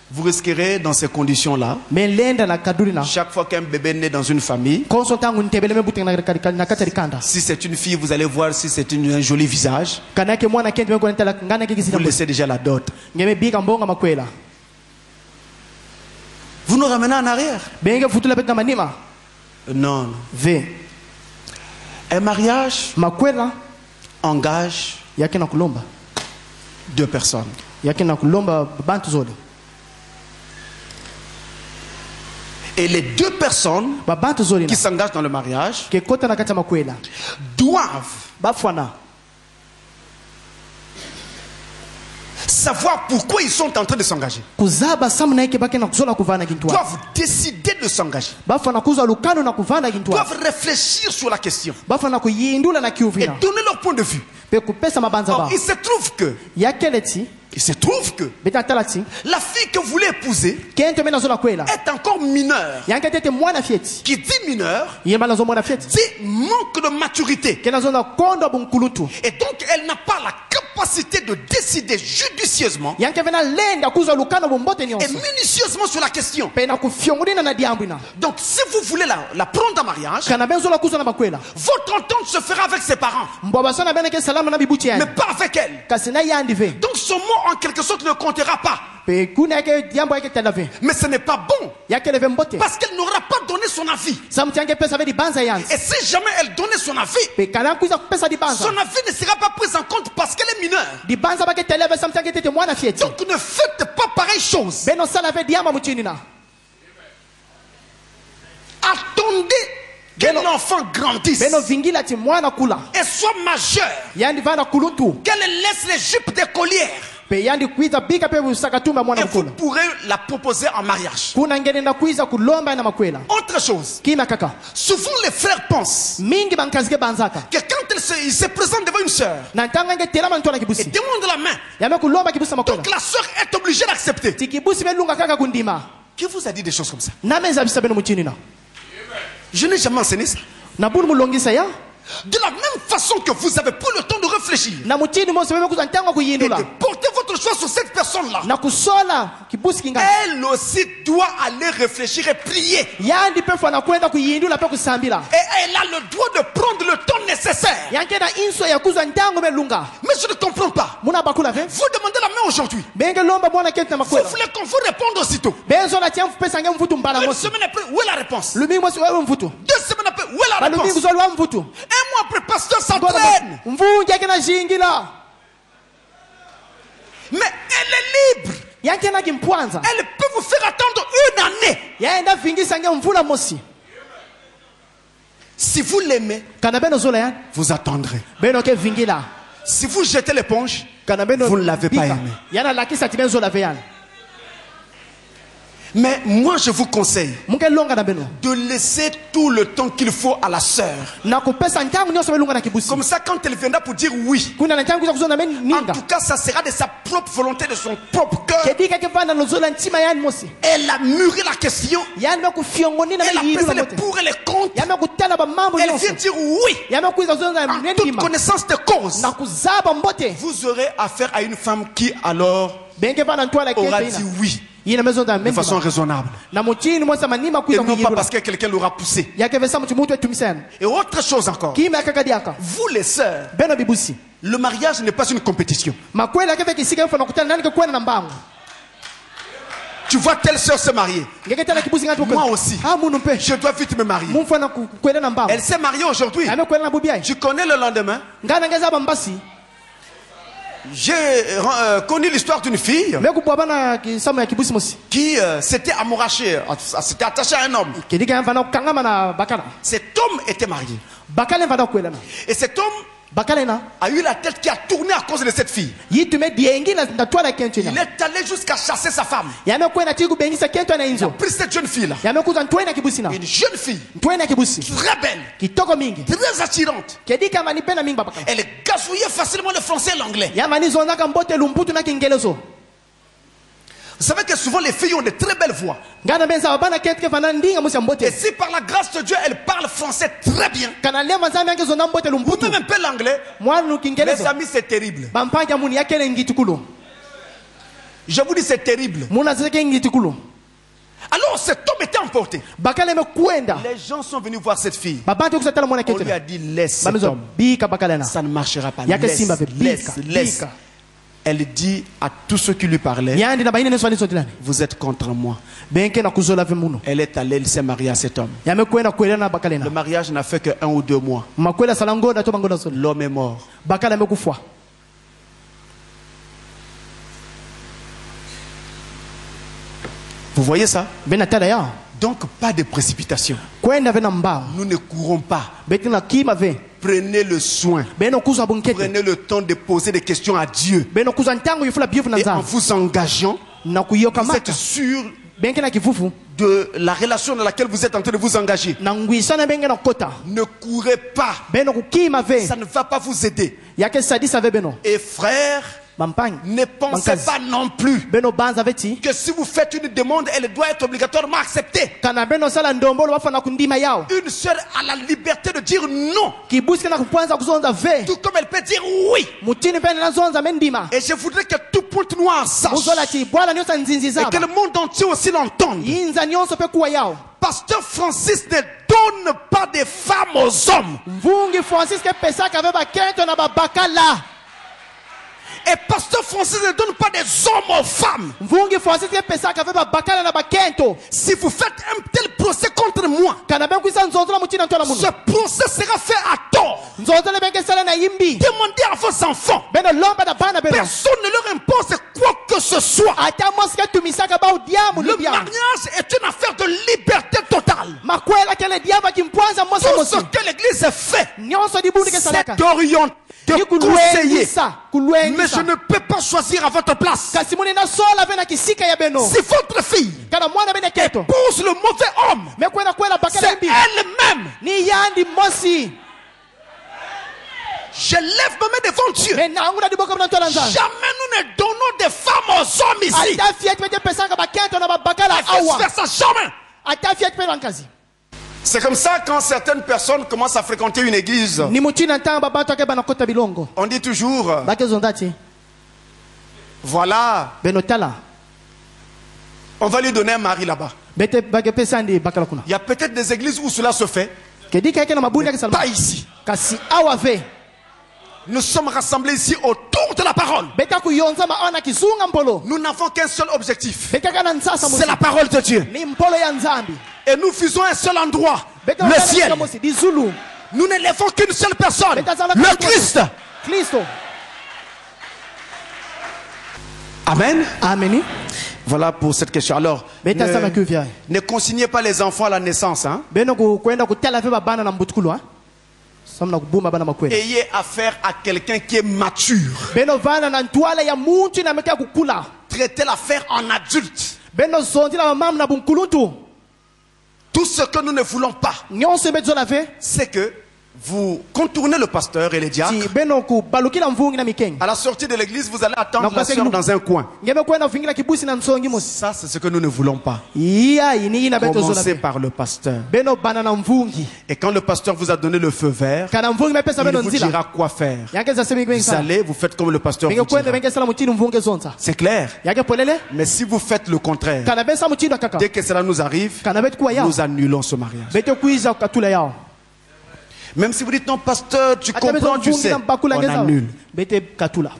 Vous risquerez dans ces conditions-là, me lenda na kaduri na chaque fois qu'un bébé naît dans une famille, konso tangu ntebele me buti na katari kanda si c'est une fille, vous allez voir si c'est un joli visage. kana ke mwana kente me ko ntala ngana ke Vous kisina laissez déjà la dot. ngeme bika mbonga makwela Vous nous ramenez en arrière. benge futula betu na manima Non, non. ve Un mariage makwela engage yake na kulomba 2 personnes. yake na kulomba bantu zole Et les 2 personnes babantu zole qui s'engagent dans le mariage ke kota na kata makwela doivent bafwana savoir pourquoi ils sont en train de s'engager. kuzaba samu na yake bake na kuzola kuvana kintwa Doivent décider de s'engager. bafana kuza lukano na kuvana kintwa Doivent réfléchir sur la question bafana kuyindula na et kiuvina donner leur point de vue. pe kupesa mabanza Or, ba il se trouve que beta talati la fille que vous voulez épouser kento mena zola kwela est encore mineure. yanke tete mwana fieti Qui dit mineur yema na zo mwana fieti dit manque de maturité. kena zo na kondo bunkulutu Et donc, elle n'a pas la capacité de décider judicieusement yanke vena lenda kuza lukano bombote et nyonso minutieusement sur la question. pe na kufyongulina na diambwina Donc, si vous voulez la prendre en mariage, kana benzo la kuza na makwela votre entente se fera avec ses parents, mbwa sana bene ke salama na bibuti mais yani pas avec elle. kasi na yandi ve Donc, ce mot, en quelque sorte, ne comptera pas. pe kuna yake diambo yake telave Mais ce n'est pas bon, yake leve mbote parce qu'elle n'aura pas donné son avis. samti yanke pesa ve di banza yanzi Et si jamais elle donnait son avis, pe kana kuza pesa di banza son avis ne sera pas pris en compte parce qu'elle est mineure. di banza bake televe samti yanke tete mwana fieti Donc, ne faites pas pareille chose. beno sala ve diamba mutini na Attendez qu'un enfant grandisse beno vingila ti mwana kula et soit majeur, yandi vana kuluntu qu'elle laisse les jupes d'écolière pe yandi kuiza bika pe busakatumba mwana et vous mkula pourrez la proposer en mariage. kuna ngene na kuiza kulomba na makwela Autre chose, kima kaka souvent les frères pensent mingi bankazike banzaka que quand il se présente devant une sœur na ntanga nge telama ntona et kibusi demande la main, yame kulomba kibusi makwela donc la sœur est obligée d'accepter. ti kibusi belunga kaka kundima Qui vous a dit des choses comme ça? nameza bisa beno mutini na Je n'ai jamais enseigné ça. na bulu mulongisa ya De la même façon que vous avez pris le temps de réfléchir na mutini mo sebeme kuza ntanga et kuyindula de porter votre joie sur cette personne-là, na kusola kibusi kinga elle aussi doit aller réfléchir et prier. yandi pe fana kwenda kuyindula pe kusambila Et elle a le droit de prendre le temps nécessaire. yanke na inso ya kuza ntango melunga Mais je ne comprends pas. muna bakula ve Vous demandez la main aujourd'hui. benge lomba mwana kete na Vous makwela voulez qu'on vous réponde aussitôt. benzo na tiamfu pesa nge mvutu mbala Une mosi semaine après, où est la réponse? lumi mosi wewe mvutu 2 semaines après, où est la balumi réponse? kuzoli wa mvutu Un mois après, pasteur s'entraîne. mvunja ke na jingila Mais elle est libre. yanke na kimpwanza Elle peut vous faire attendre 1 année. yaenda vingisa nge mvula mosi Si vous l'aimez, kana beno zola yan vous attendrez. beno ke vingila Si vous jetez l'éponge, kana beno vous ne l'avez pas bika. aimé. yana lakisa ti benzo la ve yan Mais moi je vous conseille muke longa na beno de laisser tout le temps qu'il faut à la sœur. na kupesa ntango nyonso belunga na kibusi Comme ça, quand elle viendra pour dire oui, kuna na ntango za kuzona men en ninga tout cas, ça sera de sa propre volonté, de son propre cœur. kedika ke vana lozola ntima yan mosi Elle a mûri la question. yani me kufyongoni na Elle a me yiru pesé na les mote pour et les contre. ya me kutala ba mambo Elle nyonso vient dire oui ya me kuiza zona en toute nendima connaissance de cause. na kuzaba mbote Vous aurez affaire à une femme qui alors benge vana ntwala aura kete dit ina oui yina mezo da de façon men raisonnable. na mutini mosa manima Et kuiza non pas kuyiru parce que quelqu'un l'aura poussé. ya ke vesa mutu mutu etumisana Et autre chose encore. kima kakadiaka Vous les sœurs, beno bibusi le mariage n'est pas une compétition. makwela ke veki sika mfano kutana nani ke kwena na mbangu Tu vois telle sœur se marier. ngeke tala kibusi ngati Moi aussi. ah munu pe Je dois vite me marier. mumfana kwela na mbangu Elle s'est mariée aujourd'hui. ame kwela na bubiai Tu connais le lendemain? ngana ngeza bambasi J'ai connu l'histoire d'une fille me kubwa bana kisamo ya kibusi mosi qui s'était amourachée, s'était attachée à un homme. kedika mfana kangama na bakala Cet homme était marié. bakala mfana kwela na Et cet homme bakala na a eu la tête qui a tourné à cause de cette fille. yitume diengi na twala kento Il na est allé jusqu'à chasser sa femme. ya me kwena tiku bengisa kento na Il a inzo pris cette jeune fille-là. ya me kuza ntwena kibusi na Une jeune fille, ntwena kibusi très belle, kitoko mingi très attirante. kedika mani pena mingi bakala Elle gazouillait facilement le français et l'anglais. ya mani zonza ka mbote lumputu na kingelezo Vous savez que souvent les filles ont de très belles voix. ngana benza bana kento ke fana ndinga mosi Et mbote si par la grâce de Dieu, elle parle français très bien, kana lema nzambe yange zona mbote ou lumputu même un peu l'anglais, mwana mes kingelezo amis, c'est terrible. bampanja muni yakele ngitukulu Je vous dis, c'est terrible. muna zeke ngitukulu Alors cet homme était emporté. bakala me kwenda Les gens sont venus voir cette fille. babante kusatala mwana On kento lui a dit, laisse cet bamezo homme. bika bakala na Ça ne marchera pas. yake Laisse, simba ve laisse, bika laisse. bika Elle dit à tous ceux qui lui parlaient, yandi na baine neswani sotilani vous êtes contre moi. benke na kuzola ve muno Elle est allée, elle s'est mariée à cet homme. ya me kwenda kwela na bakala Le na mariage n'a fait que 1 ou 2 mois. makwela salango na to bango na so L'homme est mort. bakala me kufwa Vous voyez ça? bena tala ya Donc pas de précipitation. kwenda ve na mbao Nous ne courons pas. beti na kima ve Prenez le soin. beno kuza bunkete Prenez le temps de poser des questions à Dieu. beno kuza ntango yifula biefu na Et en nzambe vous engageant, na kuyoka vous êtes maka sûr benke na kifufu de la relation dans laquelle vous êtes en train de vous engager. na ngwisana benke na kota Ne courez pas. beno kukima ve Ça ne va pas vous aider. yake sadisa ve beno Et frères, bampanyi ne pensez Bankazi. pas non plus beno banza veti que si vous faites une demande, elle doit être obligatoirement acceptée. kana beno sala ndombolo bafana kundima yao Une sœur a la liberté de dire non, kibusi na kupwanza kuzonza ve tout comme elle peut dire oui. mutini pene na zonza mendima Et je voudrais que tout point noir sache muzola ti bwana nyonso nzinzi et que zaba le monde entier aussi l'entende. yinza nyonso pe kuwa yao Pasteur Francis ne donne pas des femmes aux hommes. mvungi francis ke pesaka ve bakento na babakala Et Pasteur Francis ne donne pas des hommes aux femmes. mvungi francis ke pesaka ve babakala na bakento Si vous faites un tel procès contre moi, kana ben kuisa nzonzola mutina ntola ce muno procès sera fait à tort. nzonzola benke sala na yimbi Demandez à vos enfants. beno lomba na bana beno Personne ne leur impose quoi que ce soit. ata mosika tumisaka ba udiamu Le ni biamu mariage est une affaire de liberté totale. makwela kele diama kimpwanza mosa Tout ce mosi que l'Église fait, nyonso di bundu ke salaka c'est d'orienter, de Ni conseiller. kulwengisa Mais je ne peux pas choisir à votre place. kasi muni na sola ve na kisika ya beno Si votre fille kana mwana bene keto épouse le mauvais homme, me kwenda kwela bakala c'est yimbi elle-même. ni yandi mosi Je lève ma main devant Dieu. me nanguna di boka bana ntola nzanza Jamais nous ne donnons des femmes aux hommes ici. ata fiat pete pesanga bakento na babakala Vice awa versa, jamais. ata fiat pete nkazi C'est comme ça quand certaines personnes commencent à fréquenter une église. ni mutina ntango babantu ake bana kota bilongo On dit toujours, bakezonda ti Voilà. benotala On va lui donner un mari là-bas. bete bagepesa ndi bakala kuna Il y a peut-être des églises où cela se fait. kedika yake na mabundi yake salama Pas ici. kasi awave Nous sommes rassemblés ici autour de la parole. beta kuyonza maona kizunga mpolo Nous n'avons qu'un seul objectif. beta kana nsasa C'est la parole de Dieu. ni mpolo ya nzambi Et nous faisons un seul endroit. beta Le ciel. di zulu Nous n'élèvons qu'une seule personne. beta zala Le Christ. Kristo Amen. ameni Voilà pour cette question. Alors, beta sana kuvya ne consignez pas les enfants à la naissance. Hein. beno kwenda kutela fe babana na mbutukulu ha samna kubuma bana makweli Ayez affaire à quelqu'un qui est mature. beno vana na ntwala ya muntu na meka kukula Traitez l'affaire en adulte. beno zondi la mama na bunkuluntu Tout ce que nous ne voulons pas, nyonse bezo la fe c'est que vous contournez le pasteur et les diacres. ti beno ku balukila mvungi na mikenge À la sortie de l'église, vous allez attendre Non, la parce que sœur nous- dans un coin. ngebe kwenda kuvingila kibusi na nsongi mosi Ça, c'est ce que nous ne voulons pas. iya ini ina beto zo la Commencez fe par le pasteur. beno bana na mvungi Et quand le pasteur vous a donné le feu vert, kana mvungi mepesa il beno vous nzila dira quoi faire. yake za semi Vous kwenza allez, vous faites comme le pasteur benge vous kwenda dira. benge sala mutini mvunge zonza C'est clair. yake polele Mais si vous faites le contraire, kana besa mutini kaka dès que cela nous arrive, kana betu kwa yao nous annulons ce mariage. bete kuiza katula yao Même si vous dites non, pasteur, tu Ata bezo comprends, tu mvungi sais, na bakula on ngeza annule. bete katula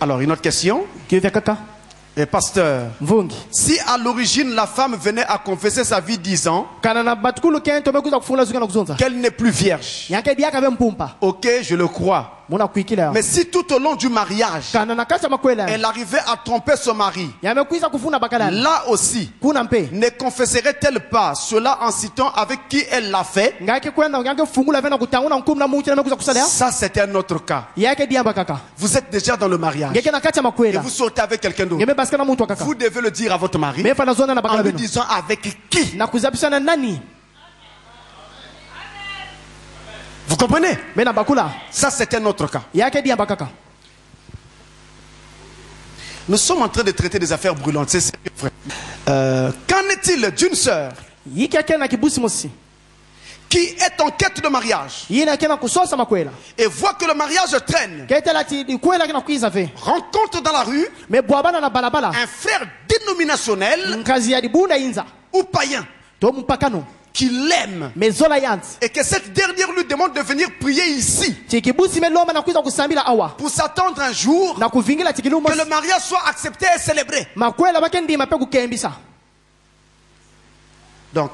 Alors, une autre question. kivya kaka Et pasteur, mvungi si à l'origine la femme venait à confesser sa vie 10 ans, kana na batukulu kento bekuza kufungula zuka na kuzonza qu'elle n'est plus vierge, yake diaka be mpumpa ok, je le crois. muna kuikila Mais si tout au long du mariage, kana na kacha makwela elle arrivait à tromper son mari, yamekuiza kufuna bakala là aussi, kuna mpe ne confesserait-elle pas cela en citant avec qui elle l'a fait? ngake kwenda ngake fungula vena kutanguna nkumu na muchi na mekuza kusala Ça, c'est un autre cas. yake diamba kaka Vous êtes déjà dans le mariage ngeke na kacha et makwela vous sortez avec quelqu'un d'autre. ngeme basikana muntu kaka Vous devez le dire à votre mari mefa na zona na en bakala lui beno disant avec qui. na kuzabishana nani Vous comprenez? mena bakula Ça, c'est un autre cas. yake diamba kaka Nous sommes en train de traiter des affaires brûlantes. C'est sérieux, frère. Qu'en est-il d'une sœur yike yake na kibusi mosi qui est en quête de mariage yina kena kusosa makwela et voit que le mariage traîne, kete la ti di kwela kena kuiza ve rencontre dans la rue me bwabana na balabala un frère dénominationnel nkazi ya dibunda inza ou païen to mpakano qui l'aime me zola yanzi et que cette dernière lui demande de venir prier ici ti kibusi me loma na kuiza kusambila awa pour s'attendre un jour na kuvingila tikilumo que le mariage soit accepté et célébré. makwela bakendi mape kukembisa Donc,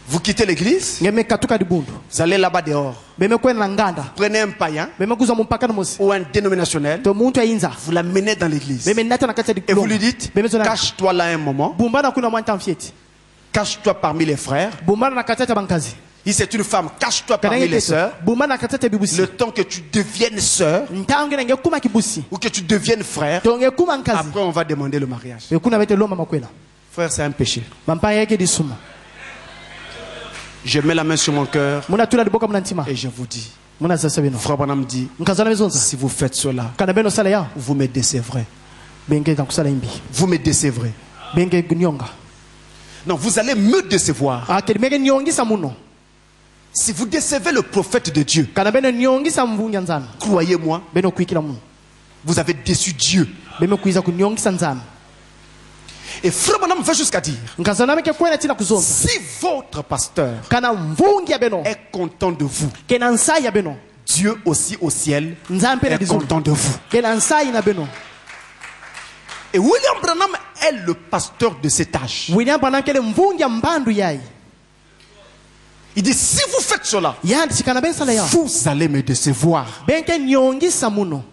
vous quittez l'église, ngeme katuka dibundu vous allez là-bas dehors, beme kwenda na nganda prenez un païen beme kuza mpakano mosi ou un dénominationnel, to muntu ainza vous l'amenez dans l'église beme nata na kati ya et vous dikulo lui dites, beme zona cache-toi là un moment, bumbana kuna mwanta mfieti cache-toi parmi les frères. bumbana na kati ya bankazi Si c'est une femme, cache-toi parmi les sœurs. bumbana na kati ya bibusi Le temps que tu deviennes sœur ntange nge kuma kibusi ou que tu deviennes frère, to nge kuma nkazi après on va demander le mariage. be kuna bete loma makwela Frère, c'est un péché. mampa yake disuma Je mets la main sur mon cœur muna tula diboka muna ntima et je vous dis, muna sasa beno Frère Branham dit, nkazana bezonza si vous faites cela, kana beno sala ya vous me décevrez. benge kusala imbi Vous me décevrez. benge nyonga Non, vous allez me décevoir. akelimege nyongisa muno Si vous décevez le prophète de Dieu, kana beno nyongisa mvunja nzana croyez-moi, beno kuikila muno vous avez déçu Dieu. beme kuiza kunyongisa nzana Et Frère Branham va jusqu'à dire, nkazana meke kwena tina kuzonza si votre pasteur kana mvungi ya beno est content de vous, kena nsai ya beno Dieu aussi au ciel nzampe na est dizulu content de vous. kena nsai na beno Et William Branham est le pasteur de cet âge. William Branham kele mvungi ya mbandu yai Il dit, si vous faites cela, yandi sikana ben sala ya vous allez me décevoir. benke nyongisa muno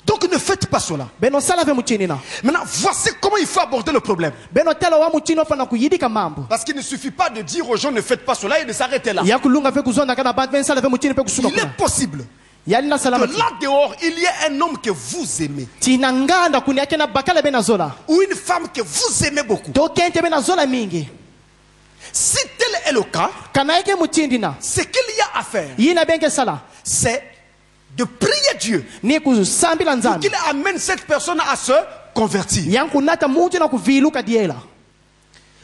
Donc ne faites pas cela. beno sala ve muchini na Maintenant, voici comment il faut aborder le problème. beno tela wa muchini ofana kuyidika mambo Parce qu'il ne suffit pas de dire aux gens ne faites pas cela et de s'arrêter là. ya kulunga fe kuzonda kana bat ben sala ve muchini pe kusuka Il est kuna possible yali na que salama là dehors, il y ait un homme que vous aimez tina nganda kuni yake na bakala bena zola ou une femme que vous aimez beaucoup. to kente bena zola mingi Si tel est le cas, kana yake muchindi na ce qu'il y a à faire, yina benke sala c'est de prier Dieu ni kuzambila pour nzambi qu'il amène cette personne à se convertir. yankunata mutu na kuviluka diela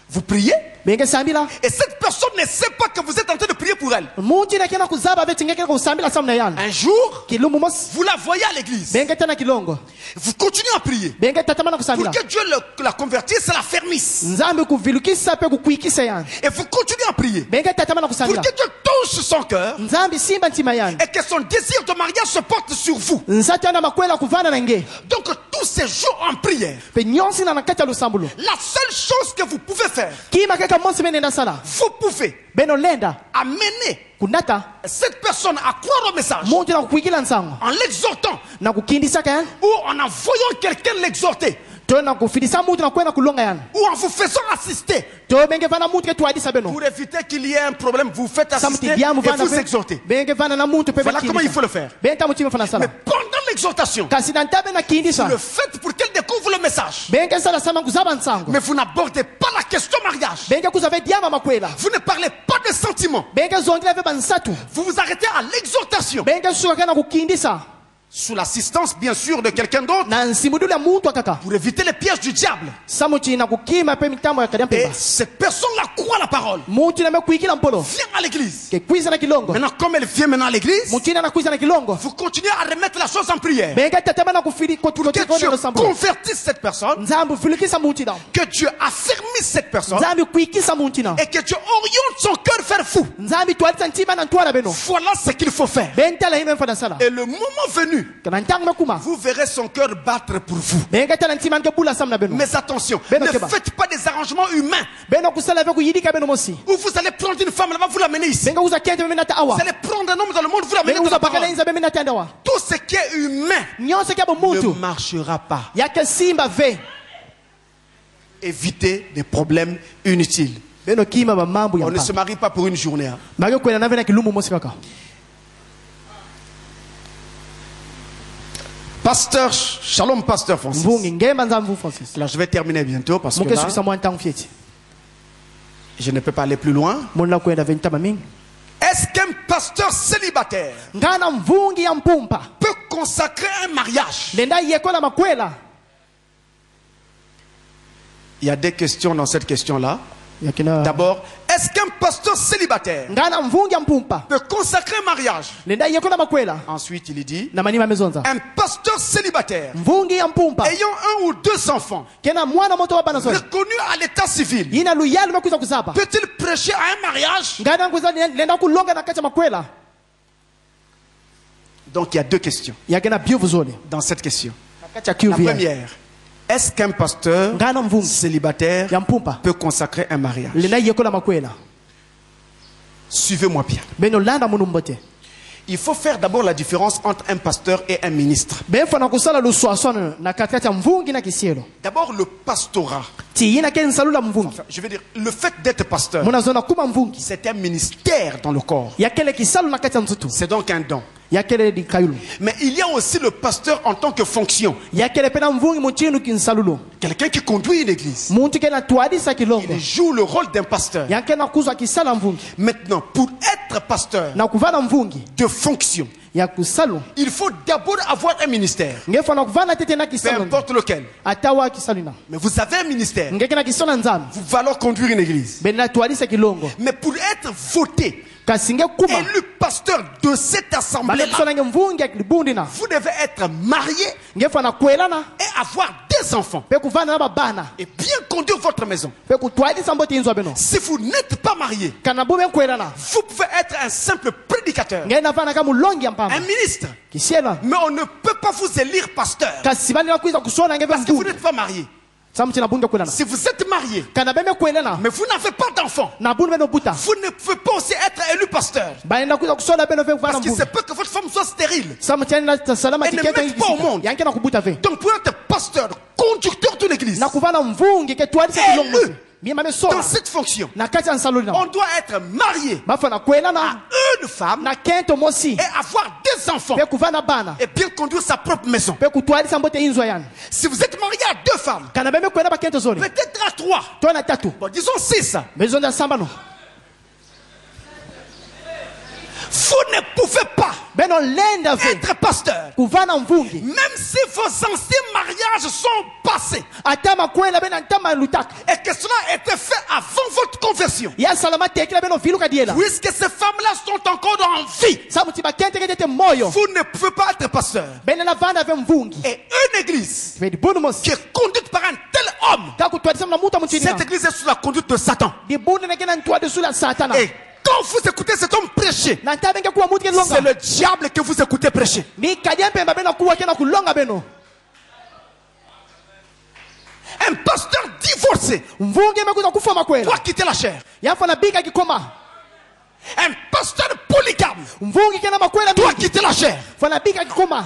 Vous priez benge sambila et cette personne ne sait pas que vous êtes en train de prier pour elle. muti na kena kuzaba beti ngeke kusambila samna yana Un jour, kilumu mos vous la voyez à l'église. benge tena kilongo Vous continuez à prier. benge tatamana Pour kusambila que Dieu la convertisse, c'est la fermisse. nzambi kuvilukisa pe kukuikisa yana Et vous continuez à prier. benge tatamana Pour kusambila que Dieu touche son cœur nzambi simba ntima yana et que son désir de mariage se porte sur vous. nzatana makwela kuvana na nge Donc tous ces jours en prière, pe nyonsi na nakata lusambulo la seule chose que vous pouvez faire, kima kaka monsi menenda sala vous pouvez beno lenda amener kunata cette personne à croire au message muntu na kukuikila nsango en l'exhortant na kukindisa yana ou en envoyant quelqu'un l'exhorter to na kufidisa muntu na kwenda kulonga yana ou en vous faisant assister to benge vana muntu ke tuadisa beno pour éviter qu'il y ait un problème. Vous faites assister samti biamu et vana vous exhortez. benge vana na muntu pe Voilà comment il faut le faire. benta mutima fana Mais sala pendant l'exhortation, kasi na ntabe na kindisa le faites pour qu'elle découvre le message. benge sala sama kuzaba nsango Mais vous n'abordez pas la question mariage. benge kuzave diama makwela Vous ne parlez pas de sentiments. benge zongela ve bansatu Vous vous arrêtez à l'exhortation. benge suka kana kukindisa Sous l'assistance, bien sûr, de quelqu'un d'autre. na nsimudulu ya muntu akaka Pour éviter les pièges du diable. samuchi na kukima pe mitambo ya kadia Et mpemba cette personne-là croit la parole. muntu na mekuikila mpolo Viens à l'église. ke kwiza na kilongo Maintenant, comme elle vient maintenant à l'église, muchina na kwiza na kilongo vous continuez à remettre la chose en prière. benge tatama na kufili Que kotukona Dieu no sambo convertisse cette personne. nzambu filikisa muntu na Que Dieu affermisse cette personne. nzambi kuikisa muntu na Et que Dieu oriente son cœur vers vous. nzambi twalisa ntima na ntwala beno Voilà ce qu'il faut faire. bentala hino mfana sala Et le moment venu, kana ntango makuma vous verrez son cœur battre pour vous. benge tala ntima nke bula samna beno Mais attention, Beno ne keba. faites pas des arrangements humains beno kusala ve kuyidika beno mosi où vous allez prendre une femme là-bas, vous l'amenez ici. benga uza kente bemena ta awa Vous allez prendre un homme dans le monde, vous l'amenez benga dans la uza bakala parole. inza bemena ta ndawa Tout ce qui est humain nyonse kya ne bomuntu marchera pas. yake simba ve Évitez des problèmes inutiles. beno kima ba mambo ya On ne se mpa marie pas pour une journée. Hein. mage kwena na vena kilumu mosi kaka Pasteur, shalom, pasteur Francis. mvungi ngemba nzamvu Francis Alors je vais terminer bientôt parce que muke là, sukisa mwa ntangu fieti je ne peux pas aller plus loin. monna kwenda ventama mingi Est-ce qu'un pasteur célibataire ngana mvungi ya mpumpa peut consacrer un mariage? lenda yekola makwela Il y a des questions dans cette question-là. yakina D'abord, est-ce qu'un pasteur célibataire ngana mvungi ya mpumpa peut consacrer un mariage? lenda yekola makwela Ensuite, il dit, na manima mezonza un pasteur célibataire mvungi ya mpumpa ayant un ou deux enfants kena mwana moto wa bana zote reconnus à l'état civil, yina luyalu mekuza kuzapa peut-il prêcher à un mariage? ngana kuza lenda kulonga na kacha makwela Donc, il y a deux questions yakena biovu zone dans cette question. kacha La kiuvia première, est-ce qu'un pasteur ngana mvungi célibataire ya mpumpa peut consacrer un mariage? lenda yekola makwela Suivez-moi bien. beno landa munu mbote Il faut faire d'abord la différence entre un pasteur et un ministre. befo na kusala luswaswana na katikati ya mvungi na kisielo D'abord, le pastorat. ti yina ken salula mvungi Enfin, je veux dire, le fait d'être pasteur, muna zona kuma mvungi c'est un ministère dans le corps. yakele kisalu na kati ya mtutu C'est donc un don. yakele di kayulu Mais il y a aussi le pasteur en tant que fonction. yakele pena mvungi muchinu kinsalulo Quelqu'un qui conduit une église. muntu kena twadisa kilongo Il joue le rôle d'un pasteur. yakena kuzwa kisala mvungi Maintenant, pour être pasteur na kuvana mvungi de fonction, ya kusalu il faut d'abord avoir un ministère. ngefa na kuvana tete na Peu kisalu importe lequel. atawa kisaluna Mais vous avez un ministère. ngekena kisona nzambi Vous va alors conduire une église. bena twadisa kilongo Mais pour être voté, kasinge kuma élu pasteur de cette bale assemblée-là, kusona nge mvungi ya libundina vous devez être marié ngefa na kwelana et avoir des enfants. pe kuvana na babana Et bien conduire votre maison. pe kutwadisa mbote inzwa beno Si vous n'êtes pas marié, kana bume kwelana vous pouvez être un simple prédicateur, ngena vana kama mulongi ya mpamba un ministre. kisiela Mais on ne peut pas vous élire pasteur kasi bali na kuiza kusona ngebe parce que vous mvungi n'êtes pas marié. samuti na bunge kwelana Si vous êtes marié, kana beme kwelana mais vous n'avez pas d'enfant, na bunu beno buta vous ne pouvez pas aussi être élu pasteur. baenda kuiza kusona beno ve vana Parce qu'il mvungi se peut que votre femme soit stérile. samuti na salama Et ne tiketa mette pas au monde. yanke na kubuta ve Donc pour être pasteur, conducteur de l'église, na kuvana mvungi ke twadisa Élu. kilongo mima me dans sona cette fonction, na kati ya nsaluli na on doit être marié bafa na kwelana à une femme na kento mosi et avoir des enfants pe kuvana bana et bien conduire sa propre maison. pe kutwadisa mbote inzwa yani Si vous êtes marié à deux femmes, kana beme kwela ba kento zone peut-être à trois, tona tatu bon, disons six, bezo na sambano vous ne pouvez pas beno lenda ve être pasteur. kuvana mvungi Même si vos anciens mariages mariages sont passés ata makwela bena ntama lutak et que cela a été fait avant votre conversion, ya salama tekila beno filuka diela puisque ces femmes-là sont encore en vie, samuti bakente kete moyo vous ne pouvez pas être pasteur. bena la vanda ve mvungi Et une église ve di bonumos qui est conduite par un tel homme, kaku twadi na muta mutini cette église est sous la conduite de Satan. di bunde na kena ntwadi sula satana Et quand vous écoutez cet homme prêcher, na ntabenge kuwa muti longa c'est le diable que vous écoutez prêcher. ni kadiampe mbabena kuwa kena kulonga beno Un pasteur divorcé mvungi mekuza kufa makwela doit quitter la chair. yafa na bika kikoma Un pasteur polygame mvungi kena makwela doit mingi quitter la chair. fana bika kikoma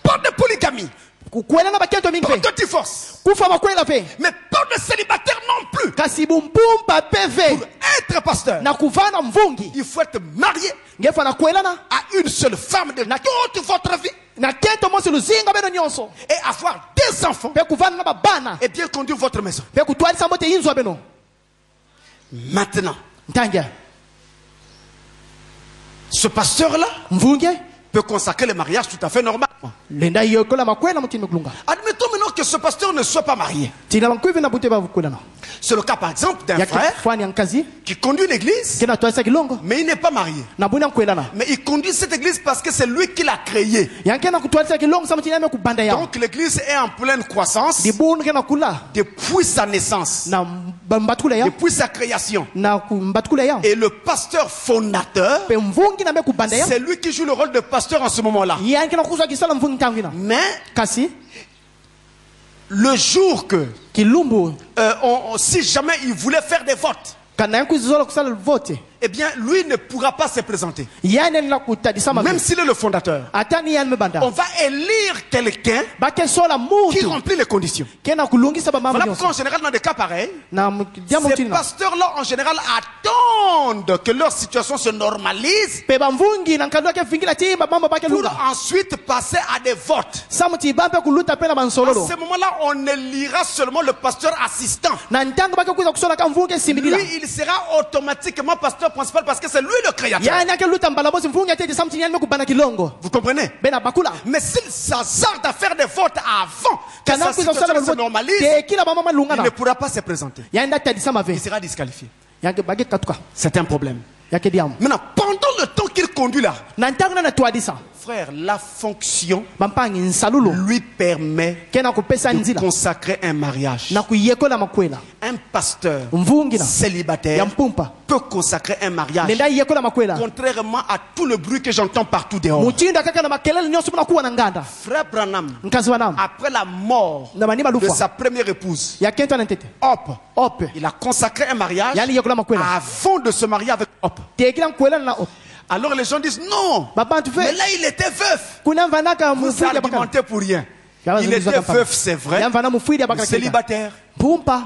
Pas de polygamie, kukwela na bakento mingi pas pe de divorce, kufa makwela pe mais pas de célibataire non plus. kasi bumpumpa peve Pour être pasteur, na kuvana mvungi il faut être marié ngefa na kwelana à une seule femme de toute votre vie na kento mosi luzinga beno nyonso et avoir des enfants pe kuvana na babana et bien conduire votre maison. pe kutwalisa mbote inzwa beno Maintenant, ntangia ce pasteur-là mvungi peut consacrer le mariage tout à fait normalement. lenda yokola makwela mutini mekulunga Admettons maintenant que ce pasteur ne soit pas marié. tina bankwivi na bute bakulana C'est le cas par exemple d'un yake frère fani yankazi qui conduit une église, kena twalisa kilongo mais il n'est pas marié. na buna nkwelana Mais il conduit cette église parce que c'est lui qui l'a créée. yanke na kutwalisa kilongo sa mutini ame kubanda ya Donc l'église est en pleine croissance di bunu kena kula depuis sa naissance, na mbatukula ya depuis sa création. na mbatukula ya Et le pasteur fondateur, pe mvungi na me kubanda ya c'est lui qui joue le rôle de pasteur en ce moment-là. yanke na kuzwa kisala mvungi tangina Mais kasi le jour que, kilumbu si jamais il voulait faire des votes, kana yanku zizola kusala vote eh bien lui ne pourra pas se présenter. yane na kutadisa Même mabe s'il est le fondateur. atani yane me banda On va élire quelqu'un bake sola qui mutu remplit les conditions. kena kulungisa ba mama Voilà nyonso pourquoi en général dans des cas pareils, na jambo ces mutini na pasteurs-là en général attendent que leur situation se normalise pe bamvungi na nkadwa ke vingila timba mama bake pour lunga ensuite passer à des votes. samuti bampe kuluta pe na À bansololo ce moment-là, on élira seulement le pasteur assistant. na ntanga bake kuza kusola ka mvungi simidila Lui, il sera automatiquement pasteur principal parce que c'est lui le créateur. yani ake luta mbala bosi mvungi atete samuti yane me kubana kilongo Vous comprenez? bena bakula Mais s'il s'hasarde à faire des votes avant que kana sa kuza situation kusala se normalise, te kila mama il malungana ne pourra pas se présenter. yani ndatadisa Il mave sera disqualifié. yanke bake katuka C'est un problème. yake diamu Maintenant, pendant le temps qu'il conduit là, na ntanga na twadisa frère, la fonction bampangi nsalulo lui permet kena kupesa de nzila consacrer un mariage. na kuyekola makwela Un pasteur mvungi na célibataire ya mpumpa peut consacrer un mariage. lenda yekola makwela Contrairement à tout le bruit que j'entends partout dehors. mutindo akaka na makelele nyonso muna kuwa na nganda Frère Branham, nkazi wa namu après la mort na manima de lufa sa première épouse, ya kento na ntete Hop, ope il a consacré un mariage yani yekola makwela avant de se marier avec Hop. tekila nkwela na ope Alors les gens disent non, babantu mais fe là il était veuf. kuna mvanaka Vous mufwidi abakala argumentez pour rien. Yaba Il zungumza était kampala. veuf, c'est vrai, ya mvana mufwidi mais abakala célibataire. pumpa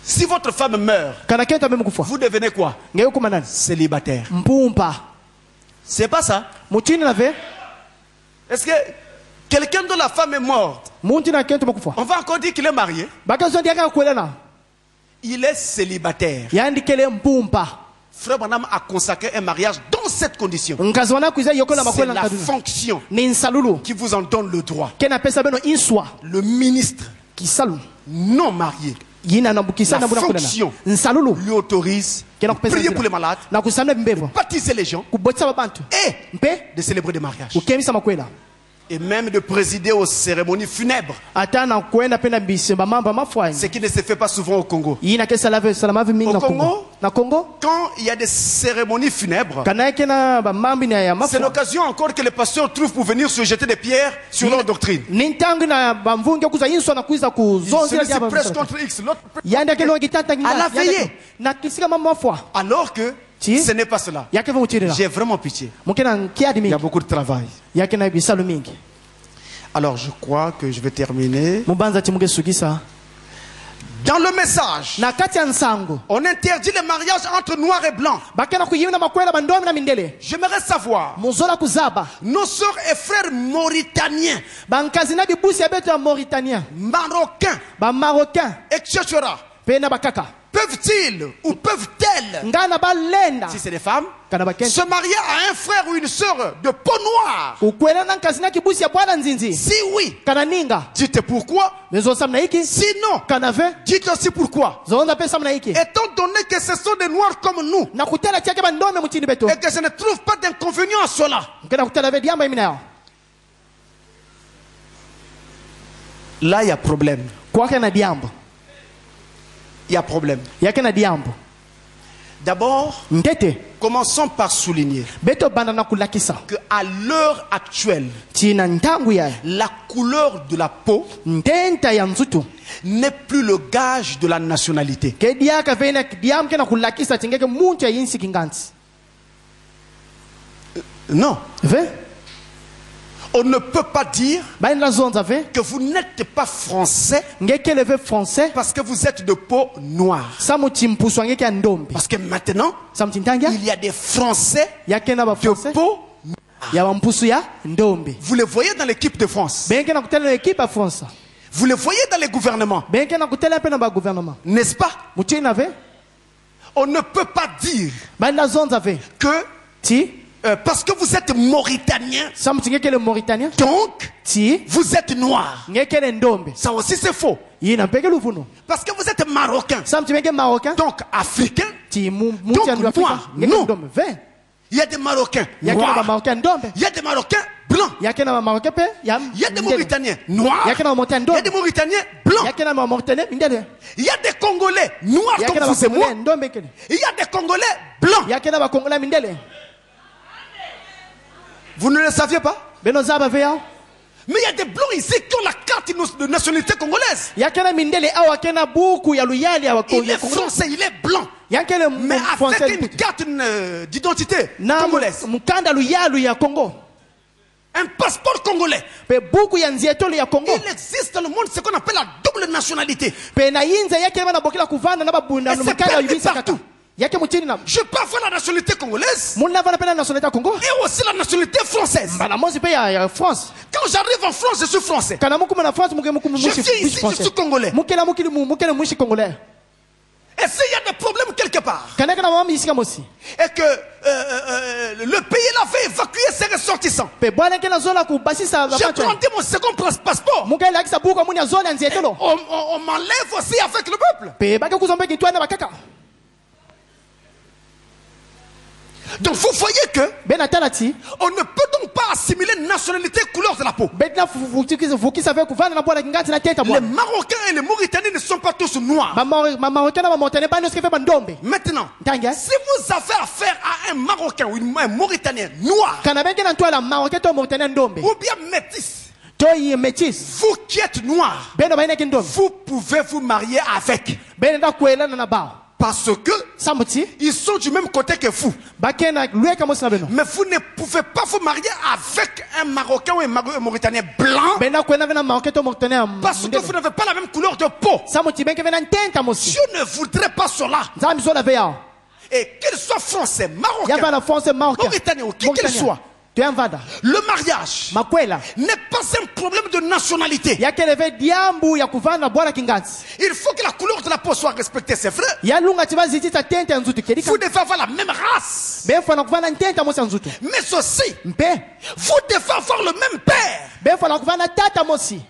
Si votre femme meurt, kana kento amemkufa vous devenez quoi? ngeyo kuma nani Célibataire. mpumpa C'est pas ça. mutini na ve Est-ce que quelqu'un dont la femme est morte, muntu na kento makufa on va encore dire qu'il est marié? bakazo ndiaka kwela na Il est célibataire. yandikele mpumpa Frère Branham a consacré un mariage dans cette condition. nkazi wana kuiza yekola C'est makwela la nkaduna fonction ni nsalulu qui vous en donne le droit. kena pesa beno inswa Le ministre kisalu non marié yina na bukisa La na buna fonction. kulana nsalulu lui autorise kena de kupesa prier nzira. pour les malades, na kusamla bimbevo baptiser les gens kubotisa babantu et mpe de célébrer des mariages. ukemisa makwela Et même de présider aux cérémonies funèbres. ata na kwenda pena bise bamamba mafwanya Ce qui ne se fait pas souvent au Congo. yina kesa lave salama mingi Au na Congo? Kongo na Kongo Quand il y a des cérémonies funèbres, kana kena bamambi na ya c'est mafwa l'occasion encore que les pasteurs trouvent pour venir se jeter des pierres sur leur doctrine. nintangi na bamvunge kuza inswa na kuiza kuzonzira Celui-ci diaba prêche contre X, l'autre prêche yanda kelo gitanta À la veillée. na kisika mama mafwa alors que Si. ce n'est pas cela. yake vumutira J'ai vraiment pitié. mukena kiadi Il y a mingi beaucoup de travail. yake na bisalu mingi Alors je crois que je vais terminer. mubanza timuge sugisa Dans le message, na kati ya nsango on interdit les mariages entre noirs et blancs. bakena kuyimina makwela bandomi na mindele J'aimerais savoir, muzola kuzaba nos sœurs et frères mauritaniens, bankazi na bibusi ya betu ya Mauritania marocains, bamarocain etc., pe na bakaka peuvent-ils ou peuvent-elles, ngana balenda si c'est des femmes, kana bakenti se marier à un frère ou une sœur de peau noire? ukwela na nkasi na kibusi ya bwana nzinzi Si oui, kana ninga dites pourquoi. mezo samna hiki Sinon, kana ve dites aussi pourquoi. zonda pesa samna hiki Étant donné que ce sont des noirs comme nous na kutela chake bandome mchini beto et que je ne trouve pas d'inconvénient à cela, ngena kutela ve diamba imina yao là il y a problème. kwake na diambo Il y a problème. yake na diambo D'abord, ndete commençons par souligner beto banda na kulakisa que à l'heure actuelle, tina ntangu ya la couleur de la peau ndenta ya nzutu n'est plus le gage de la nationalité. ke diaka vena diam ke na kulakisa tingeke muntu ya yinsi kingansi Non, ve on ne peut pas dire baina zonza ve que vous n'êtes pas français ngeke leve français parce que vous êtes de peau noire. samuti mpuswa ngeke ya ndombi Parce que maintenant, samuti ntangia il y a des Français yake na ba de français peau. ya mpusu ya ndombi Vous les voyez dans l'équipe de France. benke na kutela equipe ya France Vous les voyez dans les gouvernements. benke na kutela pe na ba gouvernement N'est-ce pas? muti na ve On ne peut pas dire baina zonza ve que ti parce que vous êtes mauritanien, samuti ngeke le mauritanien donc ti vous êtes noir. ngeke le ndombi Ça aussi c'est faux. yina peke luvuno Parce que vous êtes marocain, samuti ngeke marocain donc africain. ti muti Donc, ya Afrika noir, ngeke non. ndombi ve Il y a des Marocains yake na ba noirs. marocain ndombi Il y a des Marocains blancs. yake na ba marocain pe ya Il y a des mindele. Mauritaniens noirs. yake na ba marocain Il y a ndombi des Mauritaniens blancs. yake na ba marocain mindele Il y a des Congolais noirs yake na comme ba vous et moi. congolais ndombi kele Il y a des Congolais blancs. yake na ba congolais mindele Vous ne le saviez pas? beno zaba ve yao Mais il y a des blancs ici qui ont la carte de nationalité congolaise. yake na mindele awa kena buku ya luyali ya Il est français, il est blanc. yake le Mais français avec une carte d'identité na congolaise. mukanda luyalu ya Congo Un passeport congolais. pe buku ya nzietolo ya Congo Il existe dans le monde ce qu'on appelle la double nationalité. pe na yinza yake bana bokela kuvanda na babunda Et no c'est mukanda permis yubisa partout. kaka yake mutini na Je peux avoir la nationalité congolaise muna vana pe na nationalité ya Congo et aussi la nationalité française. bana mosi pe ya France Quand j'arrive en France, je suis français. kana muku na France muke muku Je mushi vis ici, je suis congolais. mukela mukili mukele mushi congolais Et s'il y a des problèmes quelque part, kana kana mama isika mosi et que le pays l'avait évacué ses ressortissants, pe bwana kena zola ku basisa j'ai bapato planté mon second passeport. mukela akisa buku amuni ya zola nzietolo On m'enlève aussi avec le peuple. pe bake kuzombe kitwana bakaka Donc vous voyez que bena talati on ne peut donc pas assimiler nationalité couleur de la peau. betina vukisa ve kuvanda na bwana kingati na teta Les bwana Marocains et les Mauritaniens ne sont pas tous noirs. mamarocain na bamortanais bani osike fe bandombe Maintenant, ntangia si vous avez affaire à un Marocain ou un Mauritanien noir kana benge na ntwala marocain to mortanais ndombe ou bien métis, to yi métis vous qui êtes noir, beno bainaki ndombe vous pouvez vous marier avec. bene da kuelana na bao Parce que samuti ils sont du même côté que vous. bakena lueka mosi na beno Mais vous ne pouvez pas vous marier avec un Marocain ou un Mauritanien blanc bena kuelana vena marocain to mortanais parce que vous n'avez pas la même couleur de peau. samuti benke vena ntenta mosi Dieu ne voudrait pas cela. nzambi zola ve yao Et qu'il soit français, ya marocain, vana français marocain Mauritanien ou qui qu'il soit, to yamvada le mariage makwela n'est pas un problème de nationalité. yakeleve diambu ya kuvanda na bwana kingati Il faut que la couleur de la peau soit respectée, c'est vrai. yalunga tibazitisa tente ya nzutu kedika Vous devez avoir la même race. befana kuvanda ntenta mosi ya nzutu Mais aussi, mpe vous devez avoir le même père. befana kuvanda tata mosi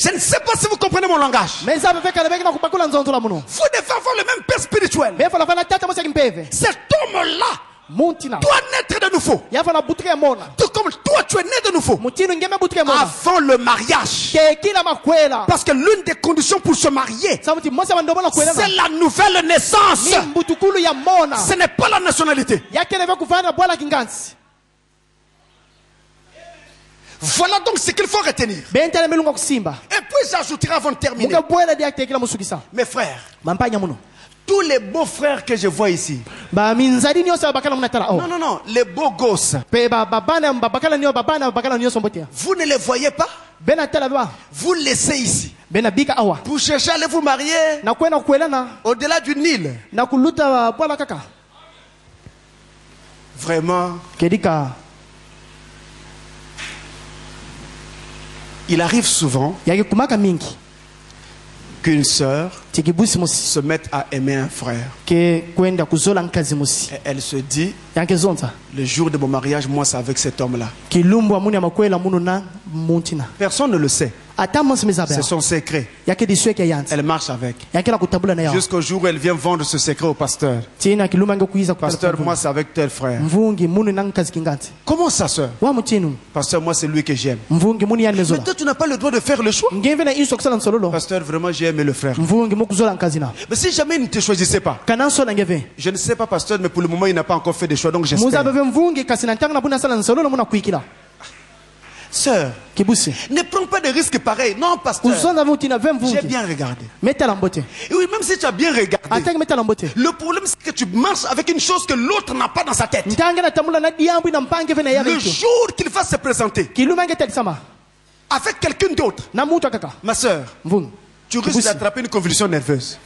Je ne sais pas si vous comprenez mon langage. mais nzambe mpe kala beke na kubakula nzonzo la muno Vous devez avoir le même père spirituel. befana kuvanda tata mosi ya kimpeve Cet homme-là muntina doit naître de nouveau. yafana butuke ya mona Tout comme toi, tu es né de nouveau. mutinu ngeme butuke ya mona Avant le mariage. ke kila makwela Parce que l'une des conditions pour se marier, samuti mosi abandomo na kwela c'est la nouvelle naissance. ni mbutukulu ya mona Ce n'est pas la nationalité. yakeleve kuvanda na bwana kingansi Voilà donc ce qu'il faut retenir. bentele melunga kusimba Et puis j'ajouterai avant de terminer. muke bwela dia tekila musukisa Mes frères, mampanya muno tous les beaux frères que je vois ici. ba minzadi nyonso babakala munatala oh Non, non, non, les beaux gosses. pe babana babakala nyo babana babakala nyonso mbotia Vous ne les voyez pas. benatala ba Vous laissez ici. bena bika awa Pour chercher à aller vous marier na kwenda kuelana au-delà du Nil. na kuluta bwala kaka Vraiment, kedika il arrive souvent yake kumaka mingi qu'une sœur se mette à aimer un frère. Et elle se dit, le jour de mon mariage, moi c'est avec cet homme-là. Personne ne le sait. C'est son secret. Elle marche avec. Jusqu'au jour où elle vient vendre ce secret au pasteur. Pasteur, moi c'est avec tel frère. Comment ça, sœur? Pasteur, moi c'est lui que j'aime. Mais toi tu n'as pas le droit de faire le choix. Pasteur, vraiment j'ai aimé le frère. Mais si jamais il ne te choisissait pas, je ne sais pas, pasteur, mais pour le moment il n'a pas encore fait de choix, donc j'espère. Sœur, ne prends pas de risques pareils. Non, pasteur, j'ai bien regardé. Et oui, même si tu as bien regardé, le problème c'est que tu marches avec une chose que l'autre n'a pas dans sa tête. Le jour qu'il va se présenter avec quelqu'un d'autre, ma sœur, tu risques d'attraper une convulsion nerveuse.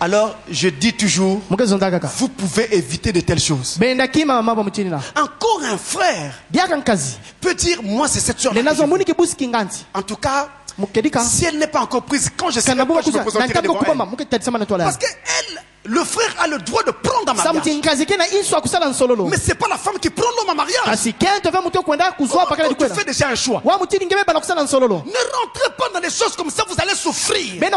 Alors, je dis toujours, vous pouvez éviter de telles choses. Encore un frère peut dire, moi c'est cette soeur. En tout cas, si elle n'est pas encore prise, quand je serai là, je me présenterai devant elle. Parce que elle, le frère a le droit de prendre un mariage. Mais ce n'est pas la femme qui prend l'homme en mariage. Tu fais déjà un choix. Ne rentrez pas dans des choses comme ça, vous allez souffrir. Et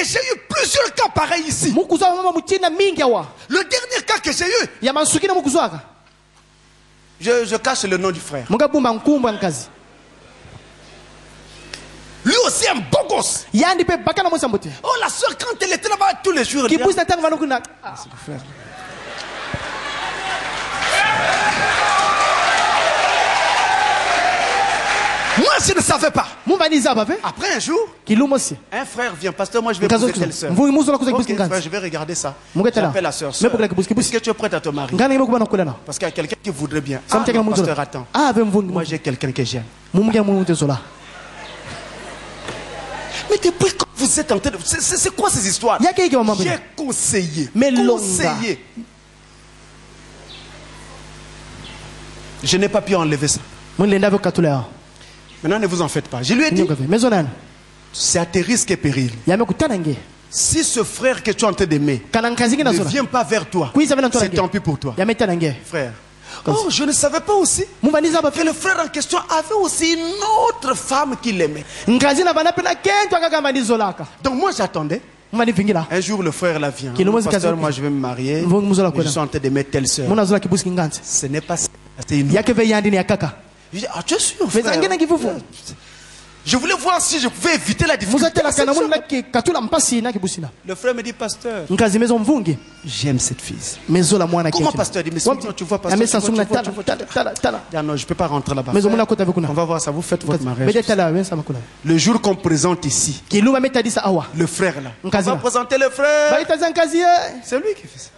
j'ai eu plusieurs cas pareils ici. Le dernier cas que j'ai eu, je cache le nom du frère. Lui aussi un beau gosse. Oh, la soeur, quand elle était là-bas tous les jours, c'est le frère. Moi, je ne savais pas. Après un jour, un frère vient. Pasteur, moi, je vais poser telle soeur. Ok, frère, je vais regarder ça. J'appelle la soeur. Est-ce que tu es prête à te marier? Parce qu'il y a quelqu'un qui voudrait bien. Ah, non, pasteur, attends. Moi, j'ai quelqu'un que j'aime. Mais depuis quand vous êtes en train de... C'est quoi ces histoires? J'ai conseillé. Conseillé. Je n'ai pas pu enlever ça. Maintenant, ne vous en faites pas. Je lui ai dit, c'est à tes risques et périls. Si ce frère que tu es en train d'aimer ne vient pas vers toi, c'est tant pis pour toi. Frère. Oh, je ne savais pas aussi que le frère en question avait aussi une autre femme qu'il aimait. Donc moi j'attendais. Un jour le frère là vient. Pasteur, moi je vais me marier. Je suis en train d'aimer telle soeur. Ce n'est pas ça. C'est une autre. Je dis, ah, tu es sûr, frère? Je voulais voir si je pouvais éviter la difficulté. Le frère me dit, pasteur, j'aime cette fille. Comment, pasteur? Il dit, mais tu vois, pasteur, ah non, je ne peux pas rentrer là-bas. On va voir ça, vous faites votre mariage. Le jour qu'on présente ici, le frère là, on va présenter le frère. C'est lui qui fait ça.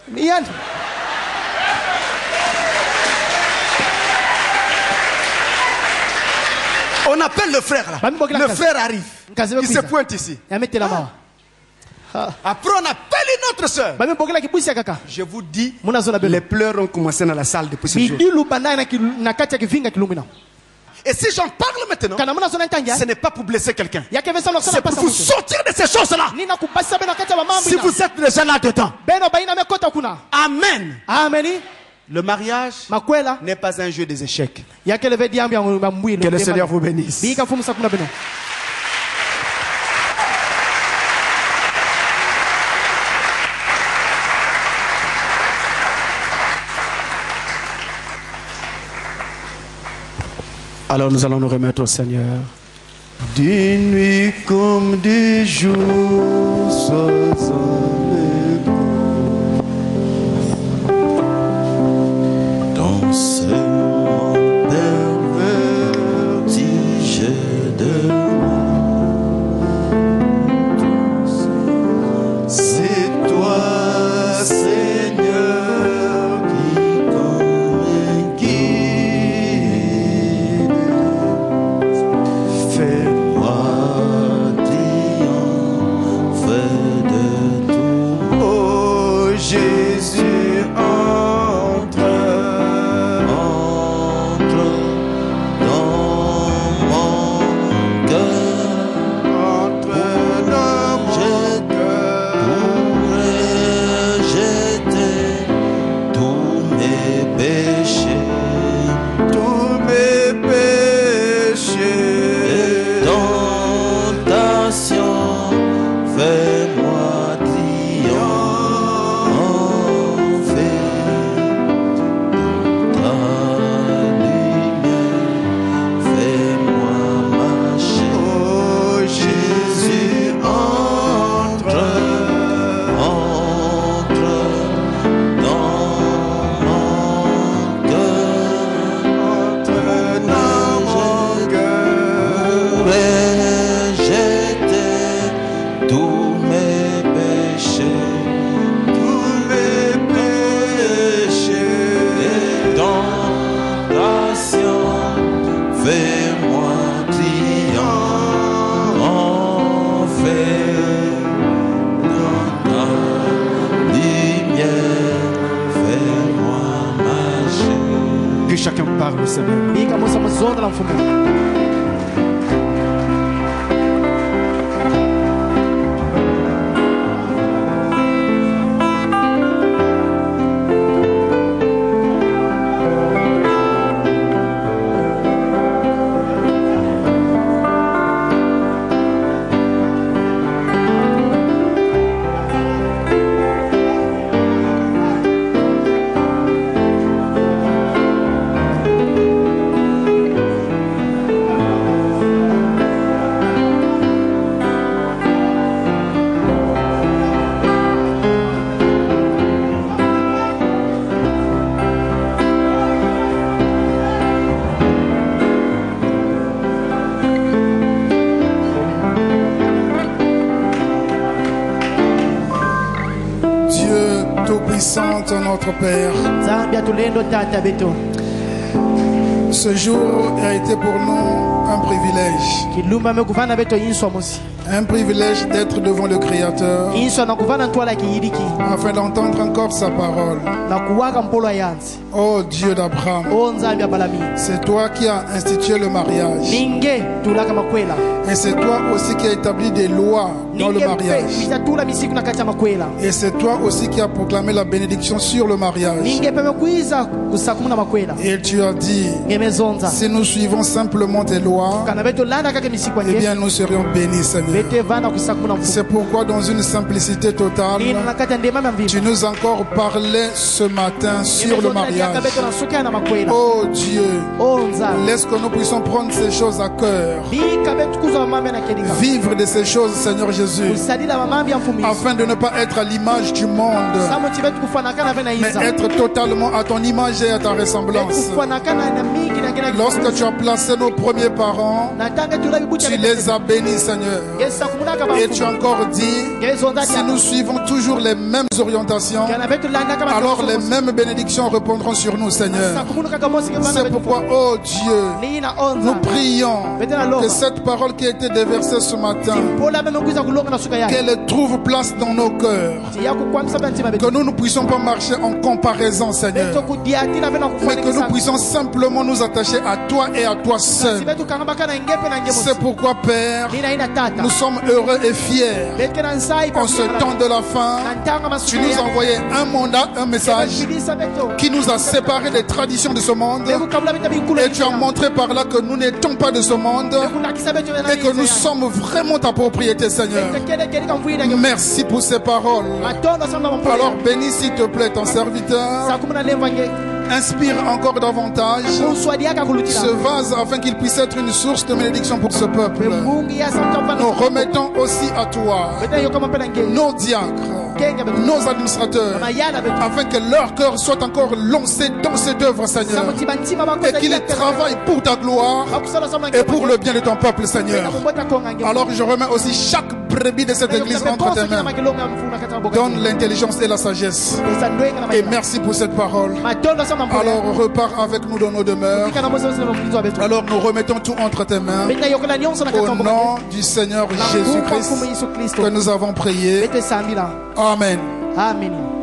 On appelle le frère là. Le frère arrive. Il se pointe ici. Après on appelle une autre soeur. Je vous dis, les pleurs ont commencé dans la salle depuis ce jour. Et si j'en parle maintenant, ce n'est pas pour blesser quelqu'un. C'est pour vous sortir de ces choses-là. Si vous êtes déjà là-dedans. Amen. Le mariage n'est pas un jeu des échecs. Que le Seigneur vous bénisse. Alors nous allons nous remettre au Seigneur. Des nuits comme des jours, sois avec nous. Dans ce monde vertige de moi, c'est toi, Seigneur, qui guide. Fais-moi triompher de tout. Parle, Seigneur. Notre Père, ce jour a été pour nous un privilège. Un privilège d'être devant le Créateur afin d'entendre encore sa parole. Oh Dieu d'Abraham, c'est toi qui as institué le mariage. Et c'est toi aussi qui as établi des lois dans le mariage. Et c'est toi aussi qui as proclamé la bénédiction sur le mariage. Et tu as dit, si nous suivons simplement tes lois, eh bien nous serions bénis, Seigneur. C'est pourquoi dans une simplicité totale, tu nous as encore parlé ce matin sur le mariage. Oh Dieu, laisse que nous puissions prendre ces choses à cœur, vivre de ces choses, Seigneur Jésus, afin de ne pas être à l'image du monde, mais être totalement à ton image et à ta ressemblance. Lorsque tu as placé nos premiers parents, tu les as bénis, Seigneur. Et tu as encore dit, si nous suivons toujours les mêmes orientations, alors les mêmes bénédictions répondront sur nous, Seigneur. C'est pourquoi, oh Dieu, nous prions que cette parole qui a été déversée ce matin, qu'elle trouve place dans nos cœurs, que nous ne puissions pas marcher en comparaison, Seigneur, mais que nous puissions simplement nous attacher à toi et à toi seul. C'est pourquoi, Père, nous sommes heureux et fiers. En ce temps de la fin, tu nous as envoyé un mandat, un message qui nous a séparés des traditions de ce monde, et tu as montré par là que nous n'étions pas de ce monde et que nous sommes vraiment ta propriété, Seigneur. Merci pour ces paroles. Alors bénis s'il te plaît ton serviteur. Inspire encore davantage ce vase afin qu'il puisse être une source de bénédiction pour ce peuple. Nous remettons aussi à toi nos diacres, nos administrateurs, afin que leur cœur soit encore lancé dans cette œuvre, Seigneur, et qu'ils travaillent pour ta gloire et pour le bien de ton peuple, Seigneur. Alors je remets aussi chaque brebis de cette église entre tes mains. Donne l'intelligence et la sagesse. Et merci pour cette parole. Alors repars avec nous dans nos demeures. Alors nous remettons tout entre tes mains. Au nom du Seigneur Jésus-Christ que nous avons prié. Amen. Amen.